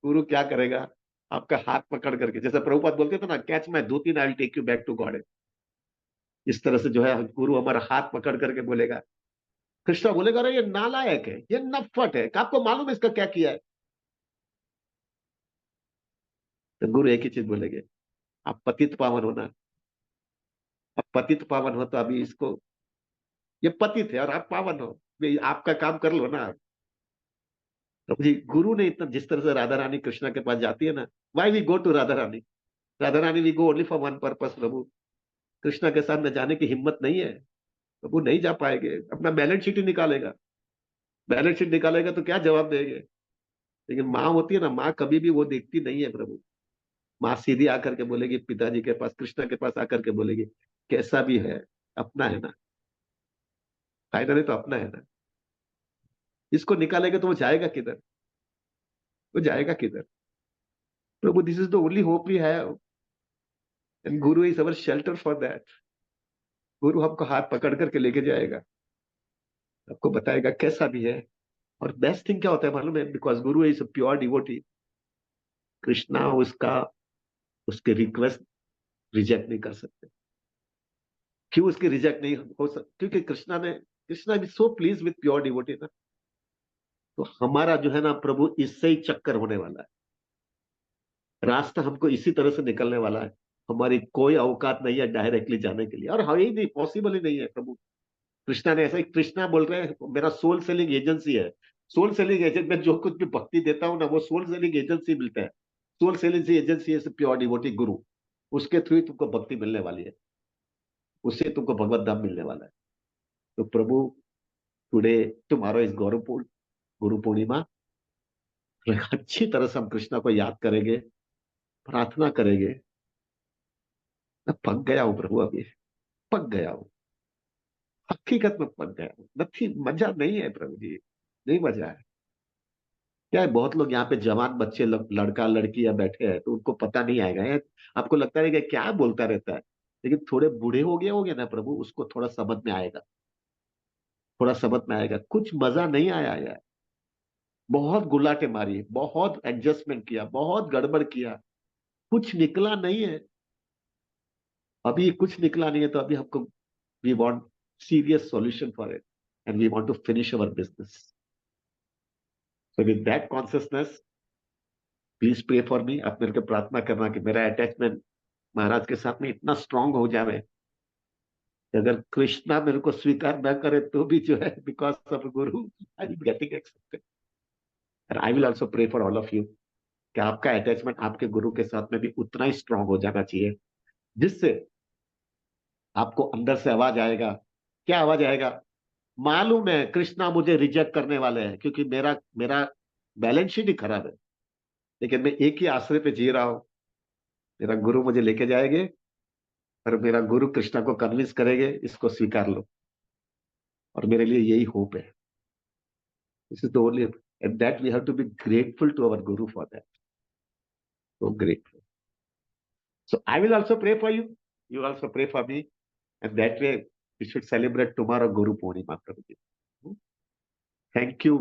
गुरु क्या करेगा, आपका हाथ पकड़ करके, जैसे प्रभुपाद बोलते थे ना, catch my dhoti I will take you back to God. इस तरह से जो है गुरु हमारा हाथ पकड़ करके बोलेगा, कृष्णा बोलेगा अरे ये नालायक है, ये नफट है, आपको मालूम है इसका क्या किया है? तो गुरु एक ही चीज बोलेंगे, आप पतित पावन होना, अब पतित पावन हो तो अभी इसको, ये पतित है और आप पावन हो, आपका काम कर लो ना। तो जी गुरु ने इतना, जिस तरह से राधा रानी कृष्णा के पास जाती है ना, why we go to Radha Rani, Radha Rani we go only for one purpose प्रभु। कृष्णा के साथ में जाने की हिम्मत नहीं है, प्रभु नहीं जा पाएंगे, अपना बैलेंस शीट ही निकालेगा, बैलेंस शीट निकालेगा तो क्या जवाब देंगे? लेकिन माँ होती है ना, माँ कभी भी वो देखती नहीं है प्रभु। माँ सीधी आकर के बोलेगी पिताजी के पास, कृष्णा के पास आकर के बोलेगी, कैसा भी है अपना है ना, फायदा नहीं तो अपना है ना, इसको निकालेगा तो वो जाएगा किधर? वो जाएगा किधर? प्रभु this is the only hope we have, and guru is our shelter for that. गुरु हमको हाथ पकड़ करके लेके जाएगा, आपको बताएगा कैसा भी है। और बेस्ट थिंग क्या होता है मालूम है? Because Guru is a pure devotee, Krishna उसका, उसके रिक्वेस्ट रिजेक्ट नहीं कर सकते, क्यों उसकी रिजेक्ट नहीं हो सकती? क्योंकि कृष्णा भी so please with pure devotee ना। तो हमारा जो है ना प्रभु, इससे ही चक्कर होने वाला है। रास्ता हमको इसी तरह से निकलने वाला है। हमारी कोई औकात नहीं है डायरेक्टली जाने के लिए, और है ही नहीं, पॉसिबल ही नहीं है प्रभु। कृष्णा ने ऐसा ही, कृष्णा बोल रहे हैं मेरा सोल सेलिंग एजेंसी है। सोल सेलिंग एजेंट में जो कुछ भी भक्ति देता हूं ना, वो सोल सेलिंग एजेंसी मिलता है। सोल सेलिंग एजेंसी है प्योर डिवोटी गुरु। उसके थ्रू ही तुमको भक्ति मिलने वाली है, उससे तुमको भगवत धाम मिलने वाला है। तो प्रभु, today, tomorrow is Guru Purnima. अच्छी तरह से हम कृष्णा को याद करेंगे, प्रार्थना करेंगे। मैं पक गया हूं प्रभु, अभी पक गया हूं, हकीकत में पक गया हूं। नथी मजा नहीं है प्रभु जी, नहीं मजा है। क्या है, बहुत लोग यहाँ पे जवान बच्चे लड़का लड़कियां बैठे हैं, तो उनको पता नहीं आएगा यार। आपको लगता है कि क्या बोलता रहता है, लेकिन थोड़े बूढ़े हो गए ना प्रभु, उसको थोड़ा समझ में आएगा, थोड़ा समझ में आएगा। कुछ मजा नहीं आया यार। बहुत गुलाटे मारी, बहुत एडजस्टमेंट किया, बहुत गड़बड़ किया, कुछ निकला नहीं है। अभी कुछ निकला नहीं है, तो अभी हमको, we want serious solution for it, and we want to finish our business. So with that consciousness, please pray for me. आप मेरे को प्रार्थना करना कि मेरा अटैचमेंट महाराज के साथ में इतना स्ट्रांग हो जाए कि अगर कृष्णा मेरे को स्वीकार न करे तो भी जो है, because of guru, I am getting accepted. And I will also pray for all of you कि आपका अटैचमेंट आपके गुरु के साथ में भी उतना ही स्ट्रांग हो जाना चाहिए, जिससे आपको अंदर से आवाज आएगा। क्या आवाज आएगा? मालूम है कृष्णा मुझे रिजेक्ट करने वाले हैं, क्योंकि मेरा मेरा बैलेंस शीट ही खराब है, लेकिन मैं एक ही आश्रय पे जी रहा हूं। मेरा गुरु मुझे लेके जाएंगे, और मेरा गुरु कृष्णा को कन्विंस करेंगे इसको स्वीकार लो, और मेरे लिए यही होप है। This is the only, and that we have to be grateful to our guru for that. So grateful. So I will also pray for you, you also pray for me, and that way we should celebrate tomorrow Guru Purnima Prabhu ji. Thank you